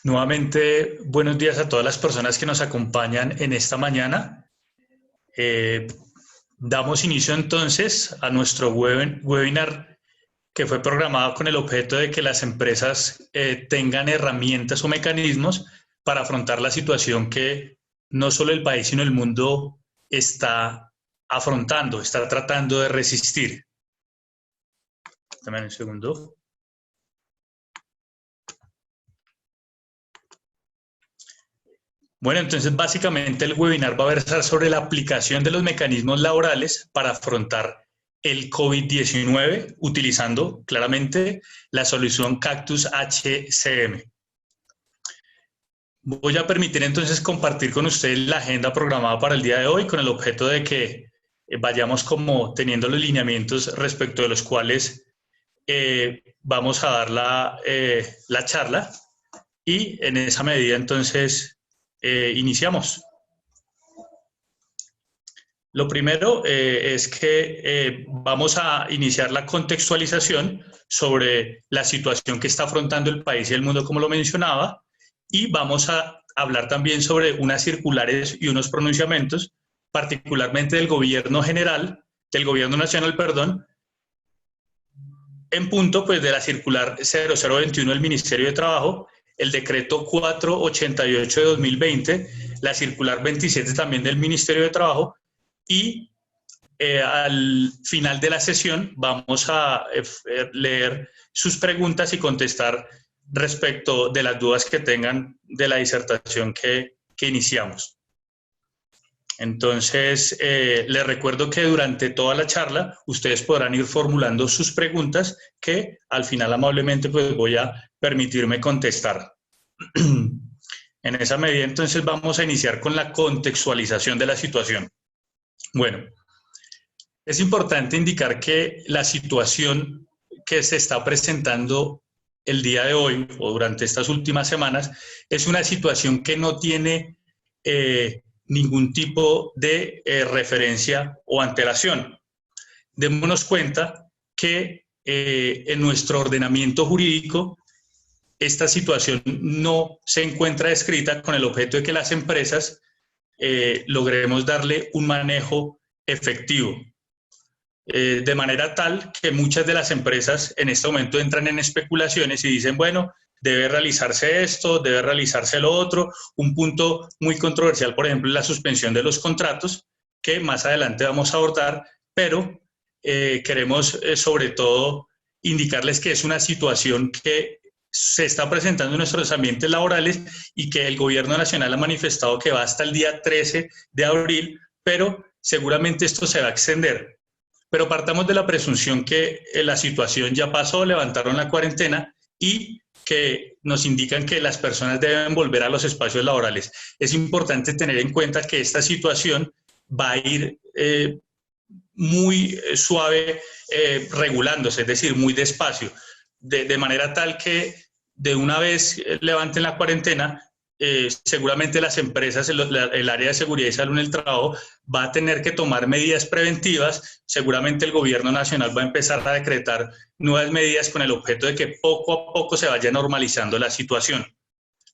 Nuevamente, buenos días a todas las personas que nos acompañan en esta mañana. Damos inicio entonces a nuestro webinar que fue programado con el objeto de que las empresas tengan herramientas o mecanismos para afrontar la situación que no solo el país, sino el mundo está afrontando, está tratando de resistir. Dame un segundo. Bueno, entonces básicamente el webinar va a versar sobre la aplicación de los mecanismos laborales para afrontar el COVID-19 utilizando claramente la solución Cactus HCM. Voy a permitir entonces compartir con ustedes la agenda programada para el día de hoy con el objeto de que vayamos como teniendo los lineamientos respecto de los cuales vamos a dar la charla y en esa medida entonces iniciamos. Lo primero es que vamos a iniciar la contextualización sobre la situación que está afrontando el país y el mundo, como lo mencionaba, y vamos a hablar también sobre unas circulares y unos pronunciamientos, particularmente del gobierno general, del gobierno nacional, perdón, en punto pues de la circular 0021 del Ministerio de Trabajo, el decreto 488 de 2020, la circular 27 también del Ministerio de Trabajo, y al final de la sesión vamos a leer sus preguntas y contestar respecto de las dudas que tengan de la disertación que iniciamos. Entonces, les recuerdo que durante toda la charla ustedes podrán ir formulando sus preguntas que al final amablemente pues voy a permitirme contestar. En esa medida entonces vamos a iniciar con la contextualización de la situación. Bueno, es importante indicar que la situación que se está presentando el día de hoy o durante estas últimas semanas es una situación que no tiene ningún tipo de referencia o antelación. Démonos cuenta que en nuestro ordenamiento jurídico esta situación no se encuentra descrita con el objeto de que las empresas logremos darle un manejo efectivo. De manera tal que muchas de las empresas en este momento entran en especulaciones y dicen, bueno, debe realizarse esto, debe realizarse lo otro. Un punto muy controversial, por ejemplo, es la suspensión de los contratos, que más adelante vamos a abordar, pero queremos sobre todo indicarles que es una situación que se está presentando en nuestros ambientes laborales y que el gobierno nacional ha manifestado que va hasta el día 13 de abril, pero seguramente esto se va a extender. Pero partamos de la presunción que la situación ya pasó, levantaron la cuarentena y que nos indican que las personas deben volver a los espacios laborales. Es importante tener en cuenta que esta situación va a ir muy suave regulándose, es decir, muy despacio, de manera tal que de una vez levanten la cuarentena, seguramente las empresas, el área de seguridad y salud en el trabajo va a tener que tomar medidas preventivas. Seguramente el gobierno nacional va a empezar a decretar nuevas medidas con el objeto de que poco a poco se vaya normalizando la situación.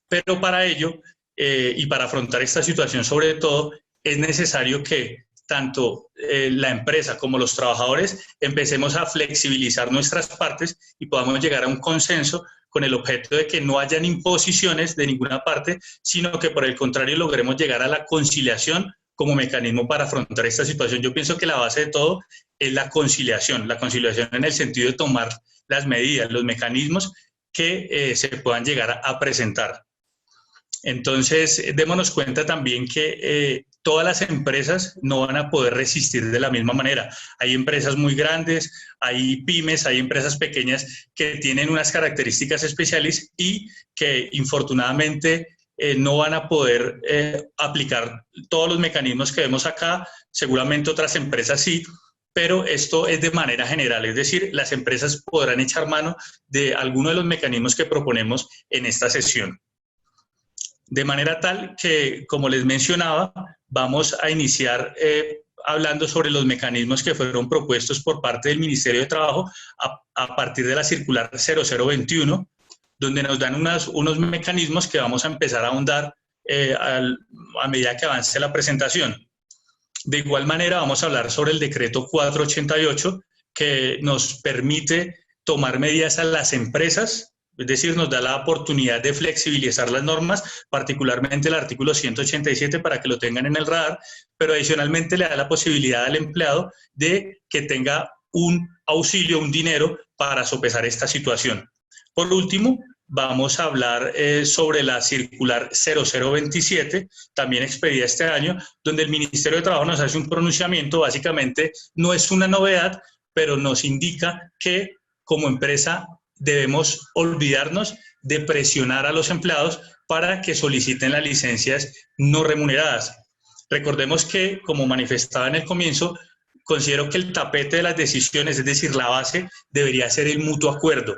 Pero para ello, y para afrontar esta situación sobre todo, es necesario que tanto la empresa como los trabajadores empecemos a flexibilizar nuestras partes y podamos llegar a un consenso con el objeto de que no hayan imposiciones de ninguna parte, sino que por el contrario logremos llegar a la conciliación como mecanismo para afrontar esta situación. Yo pienso que la base de todo es la conciliación en el sentido de tomar las medidas, los mecanismos que se puedan llegar a presentar. Entonces, démonos cuenta también que todas las empresas no van a poder resistir de la misma manera. Hay empresas muy grandes, hay pymes, hay empresas pequeñas que tienen unas características especiales y que infortunadamente no van a poder aplicar todos los mecanismos que vemos acá. Seguramente otras empresas sí, pero esto es de manera general, es decir, las empresas podrán echar mano de alguno de los mecanismos que proponemos en esta sesión. De manera tal que, como les mencionaba, vamos a iniciar hablando sobre los mecanismos que fueron propuestos por parte del Ministerio de Trabajo a partir de la circular 0021, donde nos dan unos mecanismos que vamos a empezar a ahondar a medida que avance la presentación. De igual manera, vamos a hablar sobre el decreto 488, que nos permite tomar medidas a las empresas, es decir, nos da la oportunidad de flexibilizar las normas, particularmente el artículo 187 para que lo tengan en el radar, pero adicionalmente le da la posibilidad al empleado de que tenga un auxilio, un dinero para sopesar esta situación. Por último, vamos a hablar sobre la circular 0027, también expedida este año, donde el Ministerio de Trabajo nos hace un pronunciamiento. Básicamente no es una novedad, pero nos indica que como empresa debemos olvidarnos de presionar a los empleados para que soliciten las licencias no remuneradas. Recordemos que, como manifestaba en el comienzo, considero que el tapete de las decisiones, es decir, la base, debería ser el mutuo acuerdo.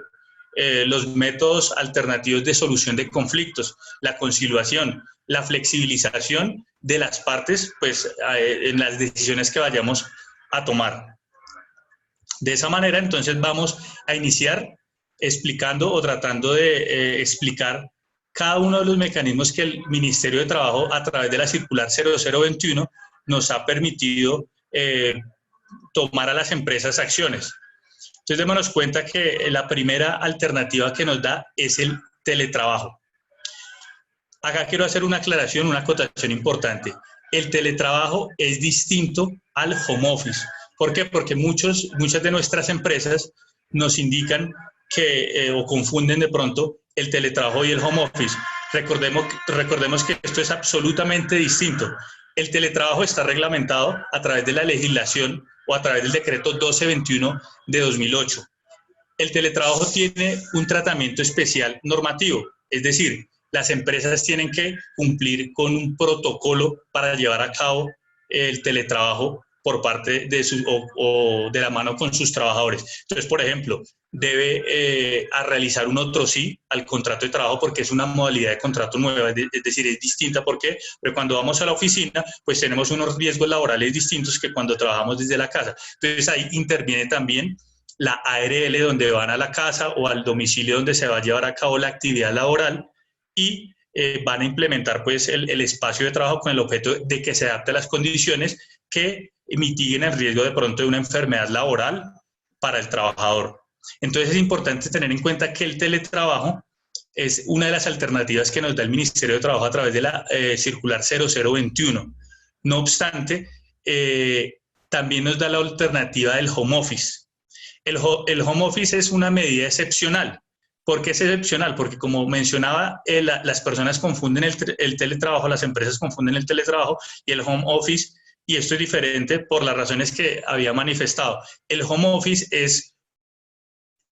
Los métodos alternativos de solución de conflictos, la conciliación, la flexibilización de las partes, pues, en las decisiones que vayamos a tomar. De esa manera, entonces, vamos a iniciar explicando o tratando de explicar cada uno de los mecanismos que el Ministerio de Trabajo, a través de la circular 0021, nos ha permitido tomar a las empresas acciones. Entonces, démonos cuenta que la primera alternativa que nos da es el teletrabajo. Acá quiero hacer una aclaración, una acotación importante. El teletrabajo es distinto al home office. ¿Por qué? Porque muchas de nuestras empresas nos indican que, o confunden de pronto el teletrabajo y el home office. Recordemos que esto es absolutamente distinto. El teletrabajo está reglamentado a través de la legislación o a través del decreto 1221 de 2008. El teletrabajo tiene un tratamiento especial normativo, es decir, las empresas tienen que cumplir con un protocolo para llevar a cabo el teletrabajo por parte de o de la mano con sus trabajadores. Entonces, por ejemplo, debe realizar un otro sí al contrato de trabajo porque es una modalidad de contrato nueva, es decir, es distinta. ¿Por qué? Porque cuando vamos a la oficina, pues tenemos unos riesgos laborales distintos que cuando trabajamos desde la casa. Entonces, ahí interviene también la ARL, donde van a la casa o al domicilio donde se va a llevar a cabo la actividad laboral, y van a implementar pues el espacio de trabajo con el objeto de que se adapte a las condiciones que mitiguen el riesgo de pronto de una enfermedad laboral para el trabajador. Entonces es importante tener en cuenta que el teletrabajo es una de las alternativas que nos da el Ministerio de Trabajo a través de la circular 0021. No obstante, también nos da la alternativa del home office. El home office es una medida excepcional. ¿Por qué es excepcional? Porque, como mencionaba, las personas confunden el teletrabajo, las empresas confunden el teletrabajo y el home office, y esto es diferente por las razones que había manifestado. El home office es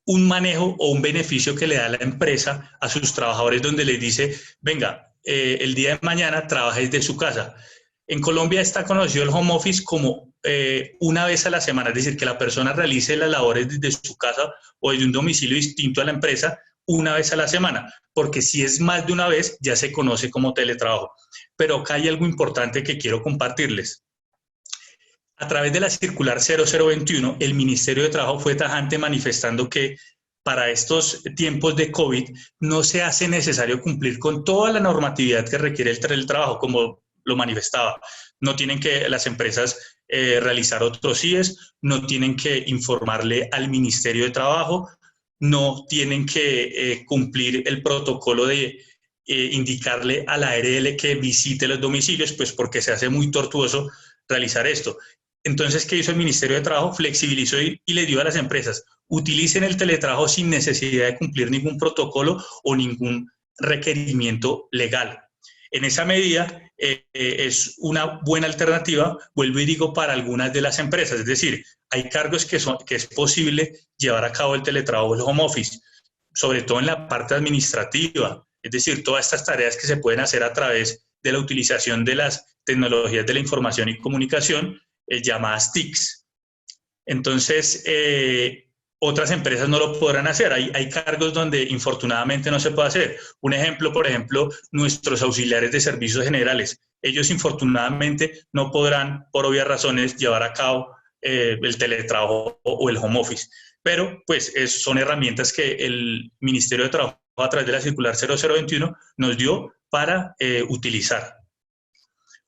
un manejo o un beneficio que le da la empresa a sus trabajadores, donde les dice, venga, el día de mañana trabajes de su casa. En Colombia está conocido el home office como una vez a la semana, es decir, que la persona realice las labores desde su casa o desde un domicilio distinto a la empresa una vez a la semana, porque si es más de una vez ya se conoce como teletrabajo. Pero acá hay algo importante que quiero compartirles. A través de la circular 0021, el Ministerio de Trabajo fue tajante manifestando que para estos tiempos de COVID no se hace necesario cumplir con toda la normatividad que requiere el teletrabajo, como lo manifestaba. No tienen que las empresas realizar otros CIEs, no tienen que informarle al Ministerio de Trabajo, no tienen que cumplir el protocolo de indicarle a la ARL que visite los domicilios, pues porque se hace muy tortuoso realizar esto. Entonces, ¿qué hizo el Ministerio de Trabajo? Flexibilizó y le dio a las empresas: utilicen el teletrabajo sin necesidad de cumplir ningún protocolo o ningún requerimiento legal. En esa medida, es una buena alternativa, vuelvo y digo, para algunas de las empresas. Es decir, hay cargos que es posible llevar a cabo el teletrabajo o el home office, sobre todo en la parte administrativa. Es decir, todas estas tareas que se pueden hacer a través de la utilización de las tecnologías de la información y comunicación, llamadas TICs. Entonces, otras empresas no lo podrán hacer. Hay cargos donde infortunadamente no se puede hacer. Un ejemplo, por ejemplo, nuestros auxiliares de servicios generales. Ellos infortunadamente no podrán, por obvias razones, llevar a cabo el teletrabajo o el home office. Pero pues son herramientas que el Ministerio de Trabajo a través de la circular 0021 nos dio para utilizar.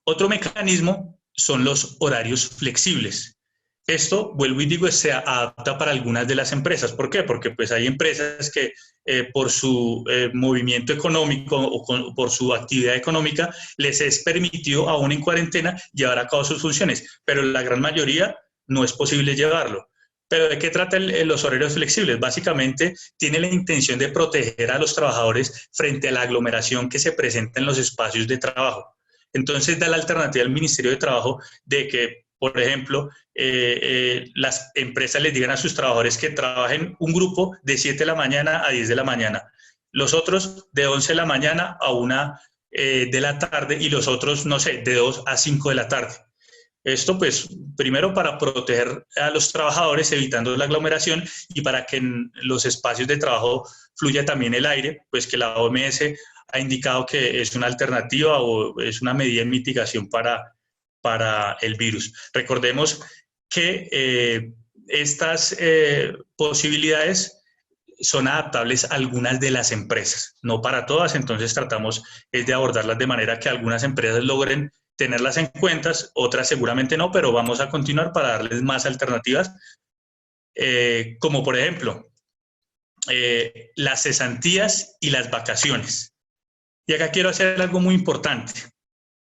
Otro mecanismo son los horarios flexibles. Esto, vuelvo y digo, se adapta para algunas de las empresas. ¿Por qué? Porque pues hay empresas que por su movimiento económico o por su actividad económica les es permitido aún en cuarentena llevar a cabo sus funciones, pero la gran mayoría no es posible llevarlo. ¿Pero de qué tratan los horarios flexibles? Básicamente tiene la intención de proteger a los trabajadores frente a la aglomeración que se presenta en los espacios de trabajo. Entonces da la alternativa al Ministerio de Trabajo de que, por ejemplo, las empresas les digan a sus trabajadores que trabajen un grupo de 7 de la mañana a 10 de la mañana, los otros de 11 de la mañana a 1 de la tarde y los otros, no sé, de 2 a 5 de la tarde. Esto, pues, primero para proteger a los trabajadores, evitando la aglomeración, y para que en los espacios de trabajo fluya también el aire, pues que la OMS ha indicado que es una alternativa o es una medida de mitigación para el virus. Recordemos que estas posibilidades son adaptables a algunas de las empresas, no para todas, entonces tratamos de abordarlas de manera que algunas empresas logren tenerlas en cuenta, otras seguramente no, pero vamos a continuar para darles más alternativas, como por ejemplo, las cesantías y las vacaciones. Y acá quiero hacer algo muy importante.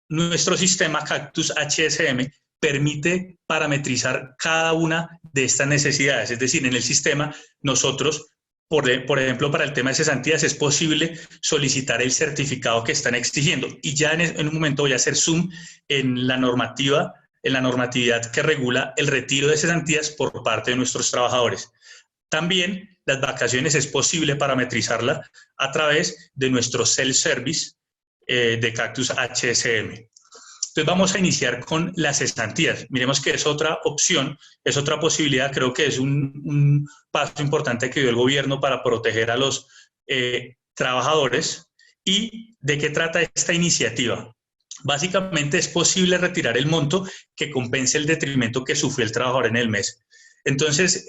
Nuestro sistema Cactus HSM permite parametrizar cada una de estas necesidades. Es decir, en el sistema nosotros, por ejemplo, para el tema de cesantías es posible solicitar el certificado que están exigiendo. Y ya en un momento voy a hacer zoom en la normatividad que regula el retiro de cesantías por parte de nuestros trabajadores. También las vacaciones es posible parametrizarla a través de nuestro self-service de Cactus HSM. Entonces vamos a iniciar con las cesantías. Miremos que es otra opción, es otra posibilidad, creo que es un paso importante que dio el gobierno para proteger a los trabajadores. ¿Y de qué trata esta iniciativa? Básicamente es posible retirar el monto que compense el detrimento que sufrió el trabajador en el mes. Entonces,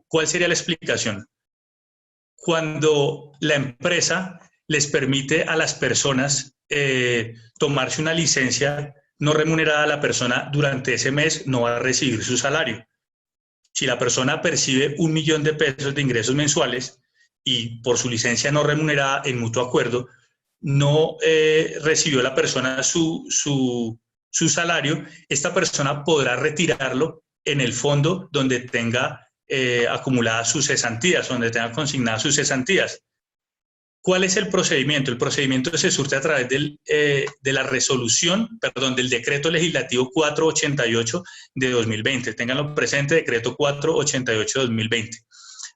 ¿cuál sería la explicación? Cuando la empresa les permite a las personas tomarse una licencia no remunerada, la persona durante ese mes no va a recibir su salario. Si la persona percibe 1 millón de pesos de ingresos mensuales y por su licencia no remunerada en mutuo acuerdo, no recibió la persona su salario, esta persona podrá retirarlo en el fondo donde tenga acumuladas sus cesantías, donde tenga consignadas sus cesantías. ¿Cuál es el procedimiento? El procedimiento se surte a través del decreto legislativo 488 de 2020. Ténganlo presente, decreto 488 de 2020.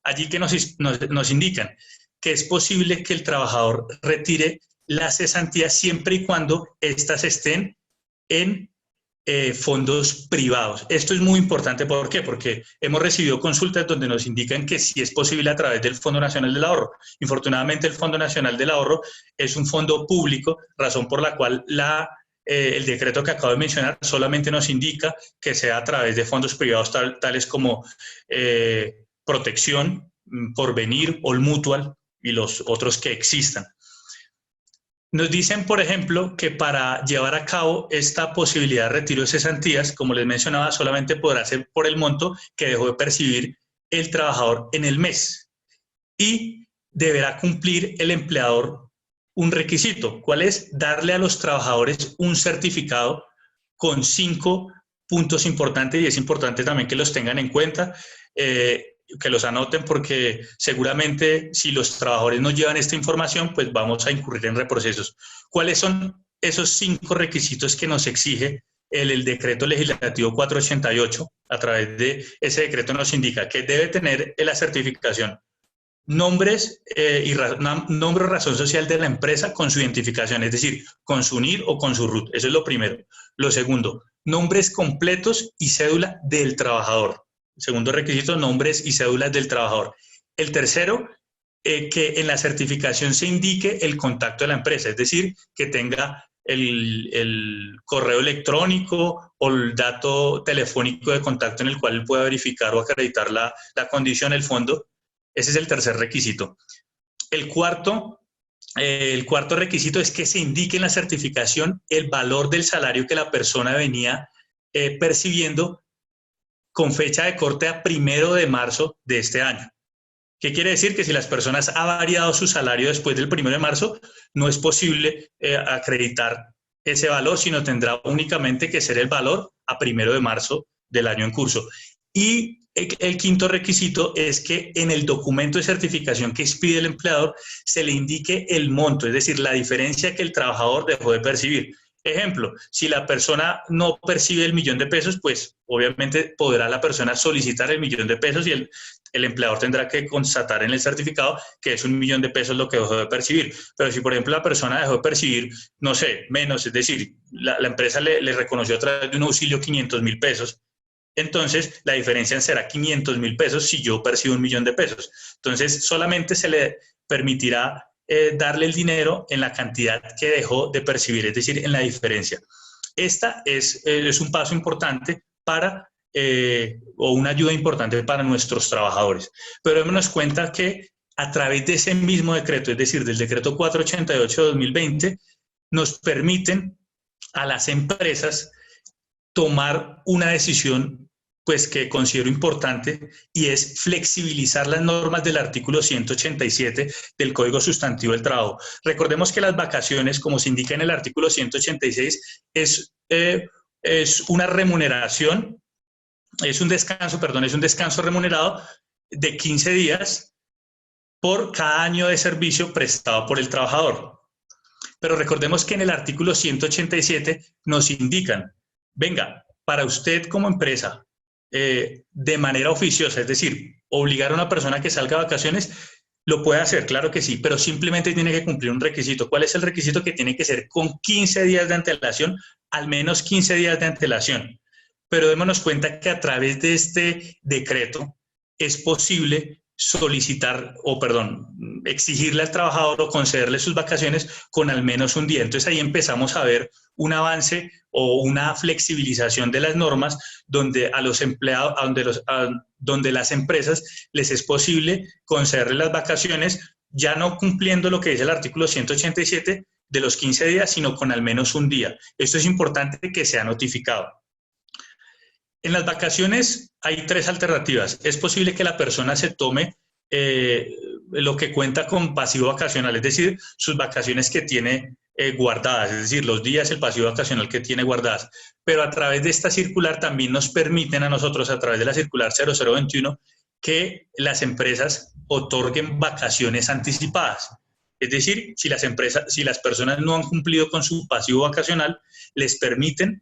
Allí que nos indican que es posible que el trabajador retire las cesantías siempre y cuando éstas estén en fondos privados. Esto es muy importante, ¿por qué? Porque hemos recibido consultas donde nos indican que sí es posible a través del Fondo Nacional del Ahorro. Infortunadamente, el Fondo Nacional del Ahorro es un fondo público, razón por la cual el decreto que acabo de mencionar solamente nos indica que sea a través de fondos privados tales como Protección, Porvenir, All Mutual y los otros que existan. Nos dicen, por ejemplo, que para llevar a cabo esta posibilidad de retiro de cesantías, como les mencionaba, solamente podrá ser por el monto que dejó de percibir el trabajador en el mes. Y deberá cumplir el empleador un requisito. ¿Cuál es? Darle a los trabajadores un certificado con 5 puntos importantes, y es importante también que los tengan en cuenta, que los anoten, porque seguramente si los trabajadores no llevan esta información, pues vamos a incurrir en reprocesos. ¿Cuáles son esos 5 requisitos que nos exige el decreto legislativo 488? A través de ese decreto nos indica que debe tener la certificación nombre o razón social de la empresa con su identificación, es decir, con su NIR o con su RUT. Eso es lo primero. Lo segundo, nombres completos y cédula del trabajador. Segundo requisito, nombres y cédulas del trabajador. El tercero, que en la certificación se indique el contacto de la empresa, es decir, que tenga el correo electrónico o el dato telefónico de contacto en el cual él pueda verificar o acreditar la condición del fondo. Ese es el tercer requisito. El cuarto El cuarto requisito es que se indique en la certificación el valor del salario que la persona venía percibiendo con fecha de corte a 1 de marzo de este año. ¿Qué quiere decir? Que si las personas han variado su salario después del 1 de marzo, no es posible acreditar ese valor, sino tendrá únicamente que ser el valor a 1 de marzo del año en curso. Y el quinto requisito es que en el documento de certificación que expide el empleador se le indique el monto, es decir, la diferencia que el trabajador dejó de percibir. Ejemplo, si la persona no percibe el 1.000.000 de pesos, pues obviamente podrá la persona solicitar el 1.000.000 de pesos y el empleador tendrá que constatar en el certificado que es 1.000.000 de pesos lo que dejó de percibir. Pero si, por ejemplo, la persona dejó de percibir, no sé, menos, es decir, la empresa le reconoció a través de un auxilio 500.000 pesos, entonces la diferencia será 500.000 pesos si yo percibo 1.000.000 de pesos. Entonces, solamente se le permitirá darle el dinero en la cantidad que dejó de percibir, es decir, en la diferencia. Esta es un paso importante para, o una ayuda importante para nuestros trabajadores. Pero démonos cuenta que a través de ese mismo decreto, es decir, del decreto 488 de 2020, nos permiten a las empresas tomar una decisión pues que considero importante, y es flexibilizar las normas del artículo 187 del Código Sustantivo del Trabajo. Recordemos que las vacaciones, como se indica en el artículo 186, es una remuneración, es un descanso remunerado de 15 días por cada año de servicio prestado por el trabajador. Pero recordemos que en el artículo 187 nos indican, venga, para usted como empresa, de manera oficiosa, es decir, obligar a una persona que salga a vacaciones, lo puede hacer, claro que sí, pero simplemente tiene que cumplir un requisito. ¿Cuál es el requisito? Que tiene que ser con 15 días de antelación, al menos 15 días de antelación. Pero démonos cuenta que a través de este decreto es posible solicitar, exigirle al trabajador o concederle sus vacaciones con al menos un día. Entonces ahí empezamos a ver un avance o una flexibilización de las normas donde a los empleados, donde las empresas les es posible concederle las vacaciones, ya no cumpliendo lo que dice el artículo 187 de los 15 días, sino con al menos un día. Esto es importante que sea notificado. En las vacaciones hay 3 alternativas. Es posible que la persona se tome lo que cuenta con pasivo vacacional, es decir, sus vacaciones que tiene guardadas, es decir, los días, el pasivo vacacional que tiene guardadas. Pero a través de esta circular también nos permiten a nosotros, a través de la circular 0021, que las empresas otorguen vacaciones anticipadas. Es decir, si las personas no han cumplido con su pasivo vacacional, les permiten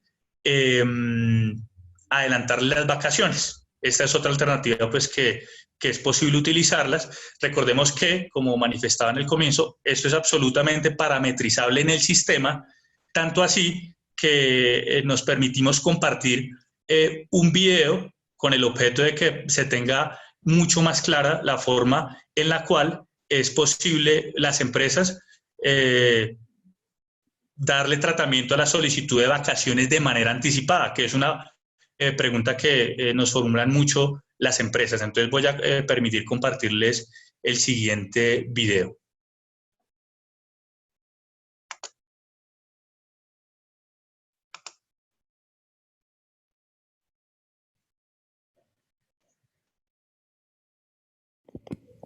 adelantarle las vacaciones. Esta es otra alternativa pues que es posible utilizarlas. Recordemos que, como manifestaba en el comienzo, esto es absolutamente parametrizable en el sistema, tanto así que nos permitimos compartir un video con el objeto de que se tenga mucho más clara la forma en la cual es posible las empresas darle tratamiento a la solicitud de vacaciones de manera anticipada, que es una pregunta que nos formulan mucho las empresas. Entonces voy a permitir compartirles el siguiente video.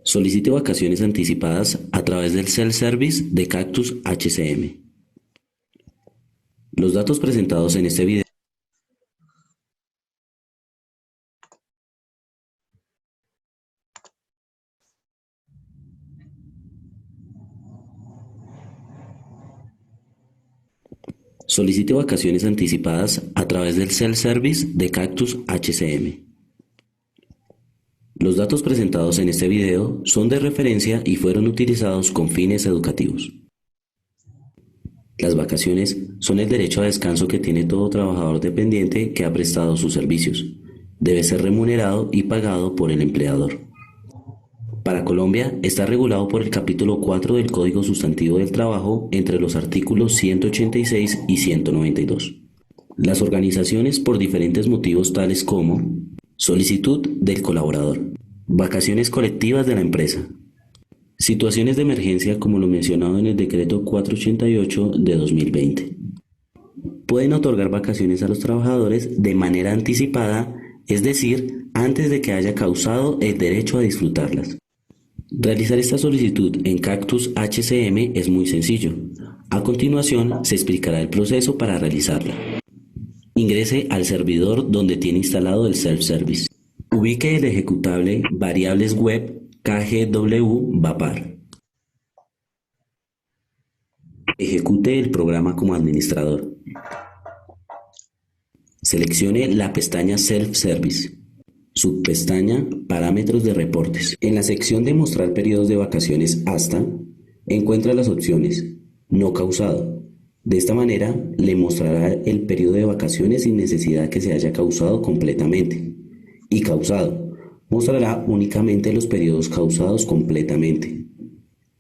Solicite vacaciones anticipadas a través del self-service de Cactus HCM. Los datos presentados en este video Solicite vacaciones anticipadas a través del self-service de Cactus HCM. Los datos presentados en este video son de referencia y fueron utilizados con fines educativos. Las vacaciones son el derecho a descanso que tiene todo trabajador dependiente que ha prestado sus servicios. Debe ser remunerado y pagado por el empleador. Para Colombia está regulado por el capítulo 4 del Código Sustantivo del Trabajo entre los artículos 186 y 192. Las organizaciones por diferentes motivos tales como solicitud del colaborador, vacaciones colectivas de la empresa, Situaciones de emergencia como lo mencionado en el decreto 488 de 2020. Pueden otorgar vacaciones a los trabajadores de manera anticipada, es decir, antes de que haya causado el derecho a disfrutarlas. Realizar esta solicitud en Cactus HCM es muy sencillo. A continuación se explicará el proceso para realizarla. Ingrese al servidor donde tiene instalado el self-service. Ubique el ejecutable Variables Web KGW Vapar. Ejecute el programa como administrador. Seleccione la pestaña Self-Service. Subpestaña Parámetros de reportes. En la sección de Mostrar periodos de vacaciones hasta, encuentra las opciones No causado. De esta manera le mostrará el periodo de vacaciones sin necesidad que se haya causado completamente. Y causado. Mostrará únicamente los periodos causados completamente.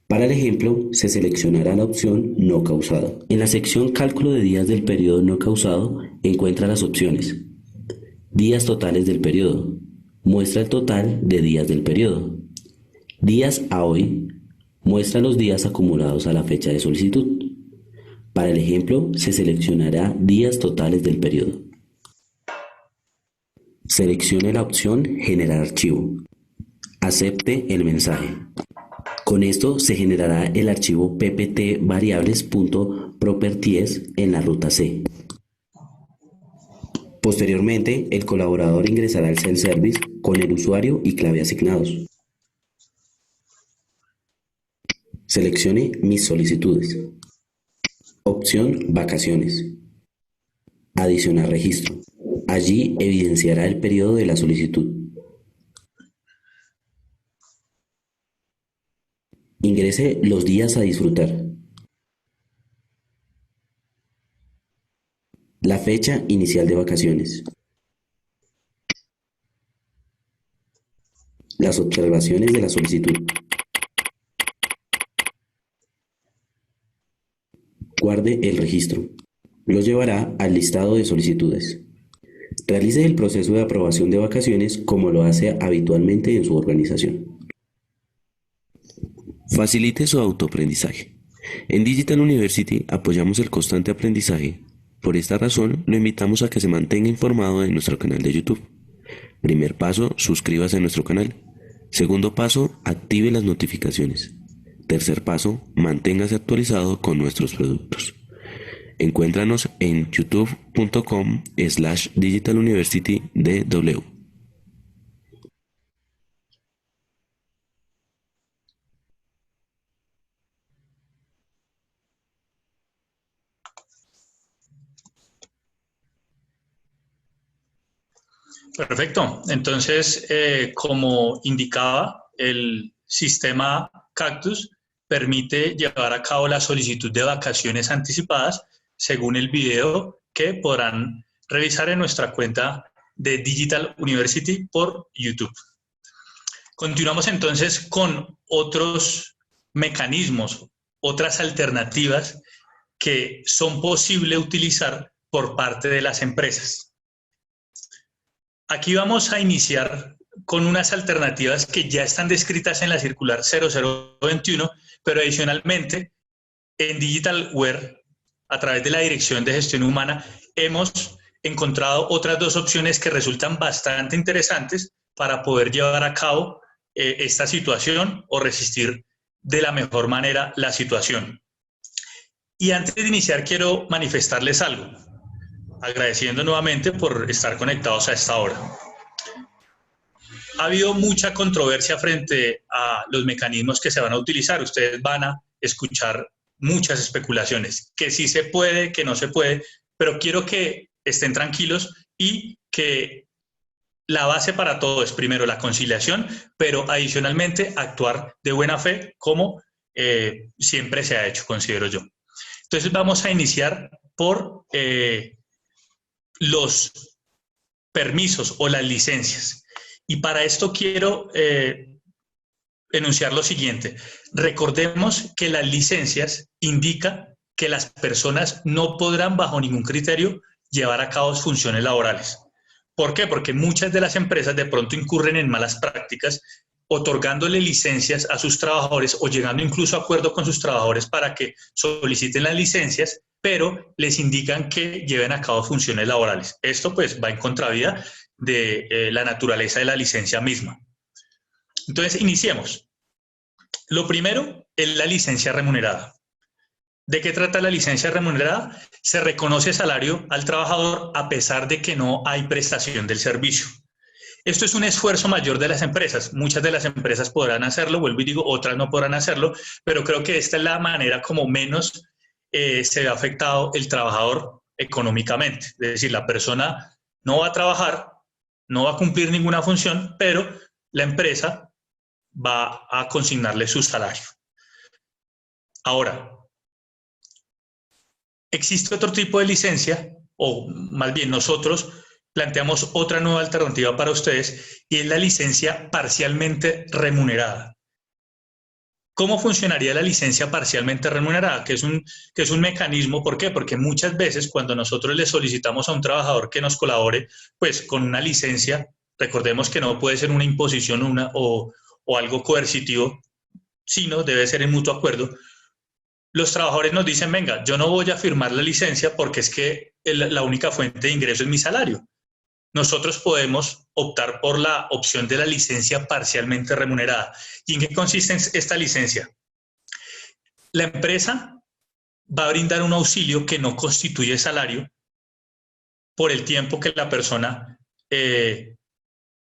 Para el ejemplo, se seleccionará la opción No causado. En la sección Cálculo de días del periodo no causado, encuentra las opciones Días totales del periodo. Muestra el total de días del periodo. Días a hoy. Muestra los días acumulados a la fecha de solicitud. Para el ejemplo, se seleccionará días totales del periodo. Seleccione la opción Generar archivo. Acepte el mensaje. Con esto se generará el archivo ppt-variables.properties en la ruta C. Posteriormente, el colaborador ingresará al self-service con el usuario y clave asignados. Seleccione Mis solicitudes. Opción Vacaciones. Adicionar registro. Allí evidenciará el periodo de la solicitud. Ingrese los días a disfrutar. La fecha inicial de vacaciones. Las observaciones de la solicitud. Guarde el registro. Lo llevará al listado de solicitudes. Realice el proceso de aprobación de vacaciones como lo hace habitualmente en su organización. Facilite su autoaprendizaje. En Digital University apoyamos el constante aprendizaje. Por esta razón, lo invitamos a que se mantenga informado en nuestro canal de YouTube. Primer paso, suscríbase a nuestro canal. Segundo paso, active las notificaciones. Tercer paso, manténgase actualizado con nuestros productos. Encuéntranos en youtube.com/digitaluniversitydw. Perfecto. Entonces, como indicaba, el sistema Cactus permite llevar a cabo la solicitud de vacaciones anticipadas según el video que podrán revisar en nuestra cuenta de Digital University por YouTube. Continuamos entonces con otros mecanismos, otras alternativas que son posibles utilizar por parte de las empresas. Aquí vamos a iniciar con unas alternativas que ya están descritas en la circular 0021, pero adicionalmente en DigitalWare, a través de la Dirección de Gestión Humana, hemos encontrado otras dos opciones que resultan bastante interesantes para poder llevar a cabo esta situación o resistir de la mejor manera la situación. Y antes de iniciar quiero manifestarles algo, agradeciendo nuevamente por estar conectados a esta hora. Ha habido mucha controversia frente a los mecanismos que se van a utilizar. Ustedes van a escuchar muchas especulaciones, que sí se puede, que no se puede, pero quiero que estén tranquilos y que la base para todo es primero la conciliación, pero adicionalmente actuar de buena fe como siempre se ha hecho, considero yo. Entonces vamos a iniciar por los permisos o las licencias. Y para esto quiero enunciar lo siguiente. Recordemos que las licencias indican que las personas no podrán bajo ningún criterio llevar a cabo funciones laborales. ¿Por qué? Porque muchas de las empresas de pronto incurren en malas prácticas otorgándole licencias a sus trabajadores o llegando incluso a acuerdo con sus trabajadores para que soliciten las licencias, pero les indican que lleven a cabo funciones laborales. Esto pues va en contravía de la naturaleza de la licencia misma. Entonces, iniciemos. Lo primero es la licencia remunerada. ¿De qué trata la licencia remunerada? Se reconoce salario al trabajador a pesar de que no hay prestación del servicio. Esto es un esfuerzo mayor de las empresas. Muchas de las empresas podrán hacerlo, vuelvo y digo, otras no podrán hacerlo, pero creo que esta es la manera como menos se ve afectado el trabajador económicamente. Es decir, la persona no va a trabajar, no va a cumplir ninguna función, pero la empresa va a consignarle su salario. Ahora, existe otro tipo de licencia, o más bien nosotros planteamos otra nueva alternativa para ustedes, y es la licencia parcialmente remunerada. ¿Cómo funcionaría la licencia parcialmente remunerada? Que es un mecanismo, ¿por qué? Porque muchas veces cuando nosotros le solicitamos a un trabajador que nos colabore, pues con una licencia, recordemos que no puede ser una imposición o algo coercitivo, sino debe ser en mutuo acuerdo. Los trabajadores nos dicen, venga, yo no voy a firmar la licencia porque es que la única fuente de ingreso es mi salario. Nosotros podemos optar por la opción de la licencia parcialmente remunerada. ¿Y en qué consiste esta licencia? La empresa va a brindar un auxilio que no constituye salario por el tiempo que la persona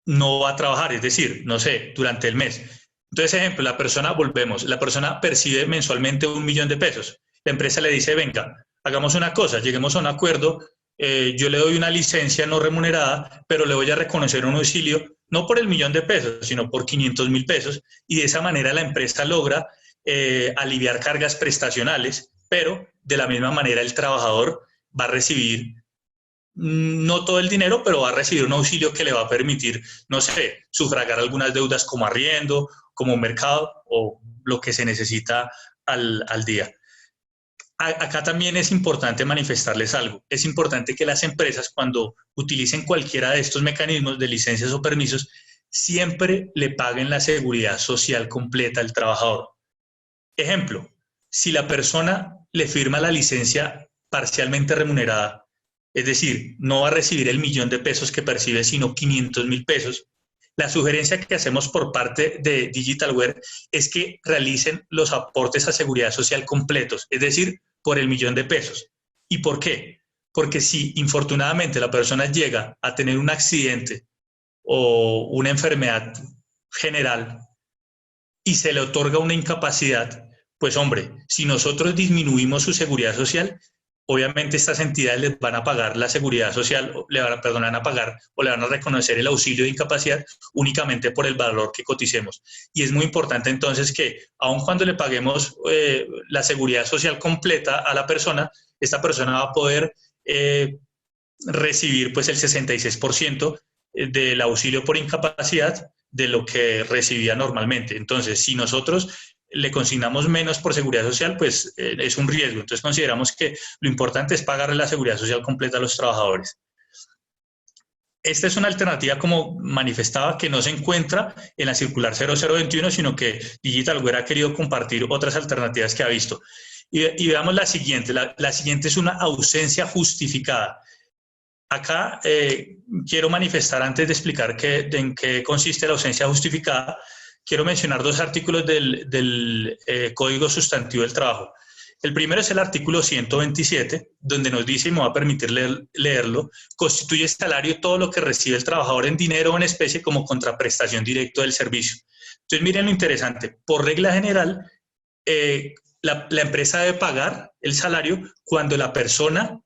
no va a trabajar, es decir, no sé, durante el mes. Entonces, ejemplo, la persona percibe mensualmente 1.000.000 de pesos. La empresa le dice, venga, hagamos una cosa, lleguemos a un acuerdo, yo le doy una licencia no remunerada, pero le voy a reconocer un auxilio, no por el 1.000.000 de pesos, sino por 500.000 pesos, y de esa manera la empresa logra aliviar cargas prestacionales, pero de la misma manera el trabajador va a recibir no todo el dinero, pero va a recibir un auxilio que le va a permitir, no sé, sufragar algunas deudas como arriendo, como mercado o lo que se necesita al día. Acá también es importante manifestarles algo. Es importante que las empresas, cuando utilicen cualquiera de estos mecanismos de licencias o permisos, siempre le paguen la seguridad social completa al trabajador. Ejemplo, si la persona le firma la licencia parcialmente remunerada, es decir, no va a recibir el 1.000.000 de pesos que percibe, sino 500.000 pesos, la sugerencia que hacemos por parte de Digitalware es que realicen los aportes a seguridad social completos, es decir, por el 1.000.000 de pesos. ¿Y por qué? Porque si infortunadamente la persona llega a tener un accidente o una enfermedad general y se le otorga una incapacidad, pues hombre, si nosotros disminuimos su seguridad social, obviamente estas entidades les van a pagar la seguridad social, le van a pagar o le van a reconocer el auxilio de incapacidad únicamente por el valor que coticemos. Y es muy importante entonces que, aun cuando le paguemos la seguridad social completa a la persona, esta persona va a poder recibir pues el 66% del auxilio por incapacidad de lo que recibía normalmente. Entonces, si nosotros le consignamos menos por seguridad social, pues es un riesgo. Entonces consideramos que lo importante es pagarle la seguridad social completa a los trabajadores. Esta es una alternativa, como manifestaba, que no se encuentra en la circular 0021, sino que Digitalware ha querido compartir otras alternativas que ha visto. Y veamos la siguiente. La siguiente es una ausencia justificada. Acá quiero manifestar, antes de explicar en qué consiste la ausencia justificada, quiero mencionar dos artículos del Código Sustantivo del Trabajo. El primero es el artículo 127, donde nos dice, y me va a permitir leerlo, constituye salario todo lo que recibe el trabajador en dinero o en especie como contraprestación directa del servicio. Entonces, miren lo interesante. Por regla general, la empresa debe pagar el salario cuando la persona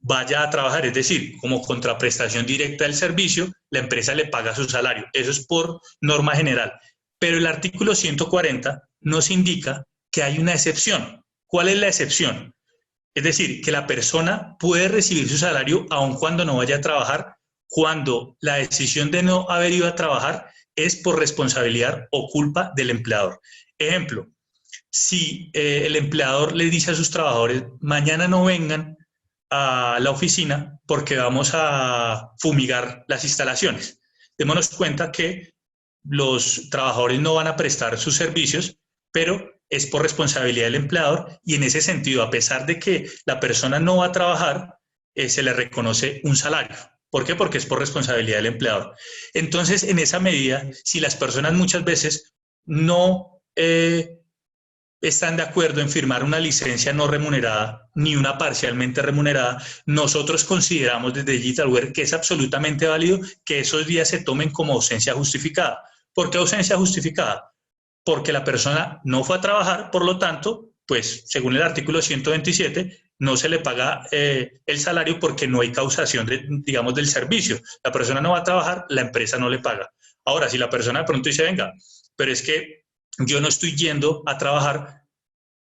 vaya a trabajar, es decir, como contraprestación directa del servicio, la empresa le paga su salario. Eso es por norma general. Pero el artículo 140 nos indica que hay una excepción. ¿Cuál es la excepción? Es decir, que la persona puede recibir su salario aun cuando no vaya a trabajar, cuando la decisión de no haber ido a trabajar es por responsabilidad o culpa del empleador. Ejemplo, si el empleador le dice a sus trabajadores, mañana no vengan a la oficina porque vamos a fumigar las instalaciones. Démonos cuenta que los trabajadores no van a prestar sus servicios, pero es por responsabilidad del empleador y en ese sentido, a pesar de que la persona no va a trabajar, se le reconoce un salario. ¿Por qué? Porque es por responsabilidad del empleador. Entonces, en esa medida, si las personas muchas veces no están de acuerdo en firmar una licencia no remunerada ni una parcialmente remunerada, nosotros consideramos desde Digitalware que es absolutamente válido que esos días se tomen como ausencia justificada. ¿Por qué ausencia justificada? Porque la persona no fue a trabajar, por lo tanto, pues según el artículo 127, no se le paga el salario porque no hay causación, digamos, del servicio. La persona no va a trabajar, la empresa no le paga. Ahora, si la persona de pronto dice, venga, pero es que yo no estoy yendo a trabajar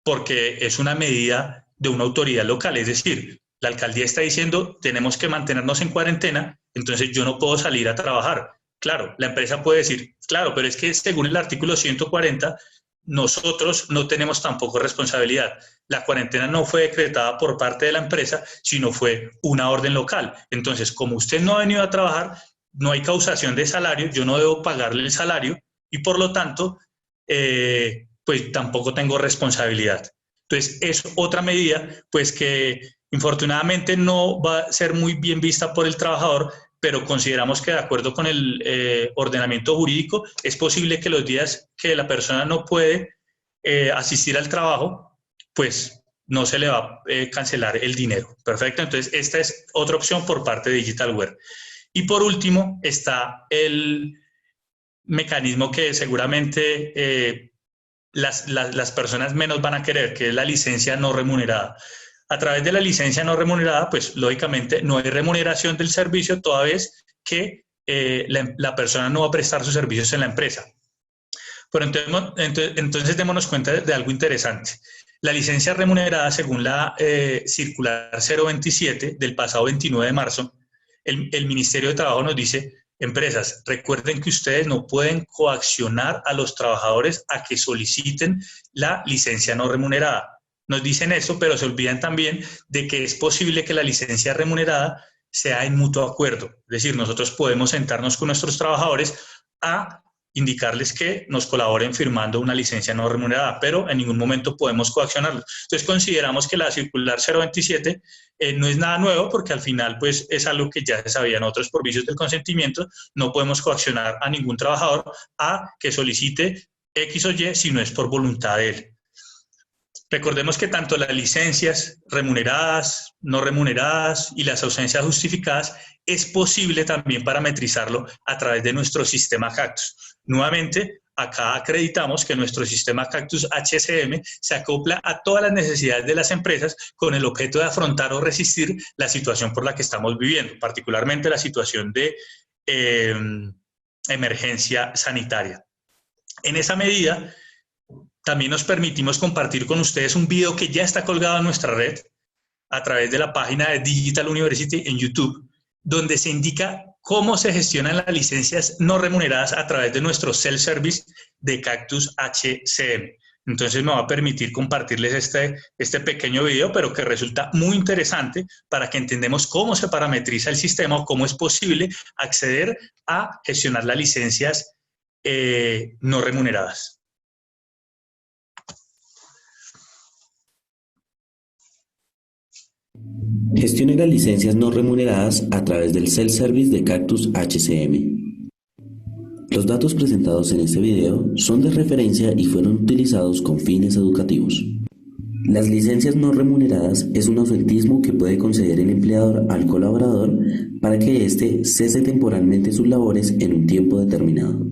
porque es una medida de una autoridad local, es decir, la alcaldía está diciendo, tenemos que mantenernos en cuarentena, entonces yo no puedo salir a trabajar. Claro, la empresa puede decir, claro, pero es que según el artículo 140, nosotros no tenemos tampoco responsabilidad. La cuarentena no fue decretada por parte de la empresa, sino fue una orden local. Entonces, como usted no ha venido a trabajar, no hay causación de salario, yo no debo pagarle el salario y por lo tanto, pues tampoco tengo responsabilidad. Entonces, es otra medida, pues que infortunadamente no va a ser muy bien vista por el trabajador, pero consideramos que de acuerdo con el ordenamiento jurídico es posible que los días que la persona no puede asistir al trabajo, pues no se le va a cancelar el dinero. Perfecto, entonces esta es otra opción por parte de Digitalware. Y por último está el mecanismo que seguramente las personas menos van a querer, que es la licencia no remunerada. A través de la licencia no remunerada, pues lógicamente no hay remuneración del servicio toda vez que la persona no va a prestar sus servicios en la empresa. Pero entonces démonos cuenta de algo interesante. La licencia remunerada, según la circular 027 del pasado 29 de marzo, el Ministerio de Trabajo nos dice, empresas, recuerden que ustedes no pueden coaccionar a los trabajadores a que soliciten la licencia no remunerada. Nos dicen eso, pero se olvidan también de que es posible que la licencia remunerada sea en mutuo acuerdo. Es decir, nosotros podemos sentarnos con nuestros trabajadores a indicarles que nos colaboren firmando una licencia no remunerada, pero en ningún momento podemos coaccionarlos. Entonces consideramos que la circular 027 no es nada nuevo porque al final pues es algo que ya se sabía en otros por vicios del consentimiento. No podemos coaccionar a ningún trabajador a que solicite X o Y si no es por voluntad de él. Recordemos que tanto las licencias remuneradas, no remuneradas y las ausencias justificadas es posible también parametrizarlo a través de nuestro sistema Cactus. Nuevamente, acá acreditamos que nuestro sistema Cactus HCM se acopla a todas las necesidades de las empresas con el objeto de afrontar o resistir la situación por la que estamos viviendo, particularmente la situación de emergencia sanitaria. En esa medida, también nos permitimos compartir con ustedes un video que ya está colgado en nuestra red a través de la página de Digital University en YouTube, donde se indica cómo se gestionan las licencias no remuneradas a través de nuestro self-service de Cactus HCM. Entonces me va a permitir compartirles este pequeño video, pero que resulta muy interesante para que entendamos cómo se parametriza el sistema o cómo es posible acceder a gestionar las licencias no remuneradas. Gestione las licencias no remuneradas a través del self-service de Cactus HCM. Los datos presentados en este video son de referencia y fueron utilizados con fines educativos. Las licencias no remuneradas es un ausentismo que puede conceder el empleador al colaborador para que éste cese temporalmente sus labores en un tiempo determinado.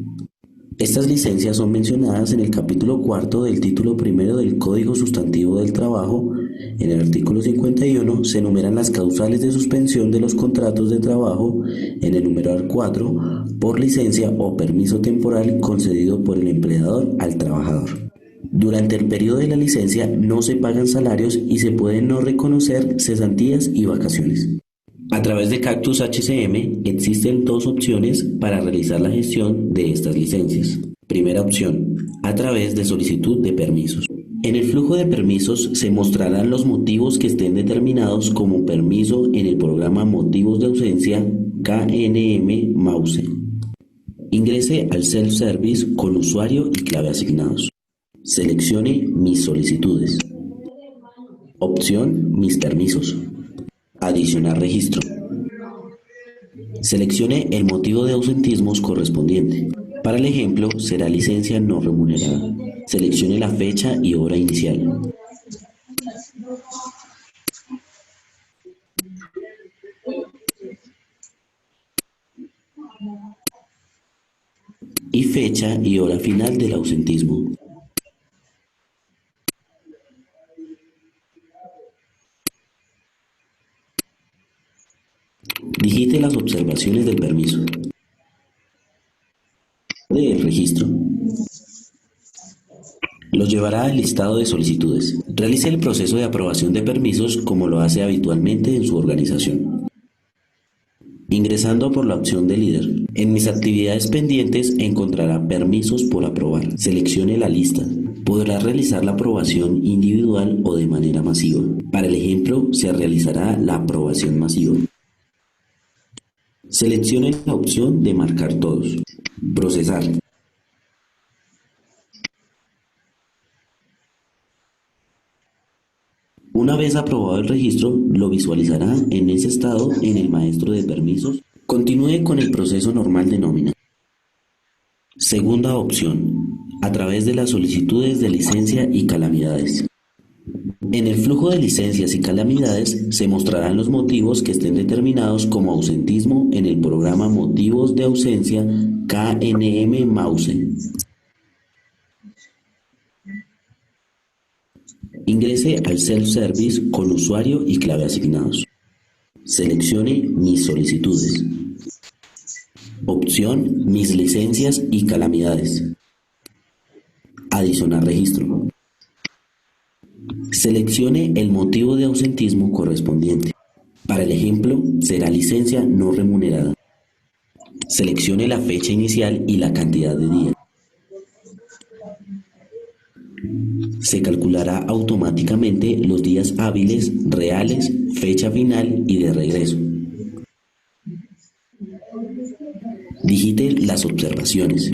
Estas licencias son mencionadas en el capítulo 4 del título 1 del Código Sustantivo del Trabajo. En el artículo 51 se enumeran las causales de suspensión de los contratos de trabajo en el numeral 4 por licencia o permiso temporal concedido por el empleador al trabajador. Durante el periodo de la licencia no se pagan salarios y se pueden no reconocer cesantías y vacaciones. A través de Cactus HCM existen dos opciones para realizar la gestión de estas licencias. Primera opción, a través de solicitud de permisos. En el flujo de permisos se mostrarán los motivos que estén determinados como permiso en el programa Motivos de Ausencia KNM MAUSE. Ingrese al self-service con usuario y clave asignados. Seleccione Mis solicitudes. Opción Mis permisos. Adicionar registro. Seleccione el motivo de ausentismos correspondiente. Para el ejemplo, será licencia no remunerada. Seleccione la fecha y hora inicial. Y fecha y hora final del ausentismo. Digite las observaciones del permiso. Del registro. Lo llevará al listado de solicitudes. Realice el proceso de aprobación de permisos como lo hace habitualmente en su organización. Ingresando por la opción de líder. En mis actividades pendientes encontrará permisos por aprobar. Seleccione la lista. Podrá realizar la aprobación individual o de manera masiva. Para el ejemplo, se realizará la aprobación masiva. Seleccione la opción de marcar todos. Procesar. Una vez aprobado el registro, lo visualizará en ese estado en el maestro de permisos. Continúe con el proceso normal de nómina. Segunda opción, a través de las solicitudes de licencia y calamidades. En el flujo de licencias y calamidades se mostrarán los motivos que estén determinados como ausentismo en el programa Motivos de Ausencia KNM MAUSE. Ingrese al self-service con usuario y clave asignados. Seleccione Mis solicitudes. Opción Mis licencias y calamidades. Adicionar registro. Seleccione el motivo de ausentismo correspondiente. Para el ejemplo, será licencia no remunerada. Seleccione la fecha inicial y la cantidad de días. Se calculará automáticamente los días hábiles, reales, fecha final y de regreso. Digite las observaciones.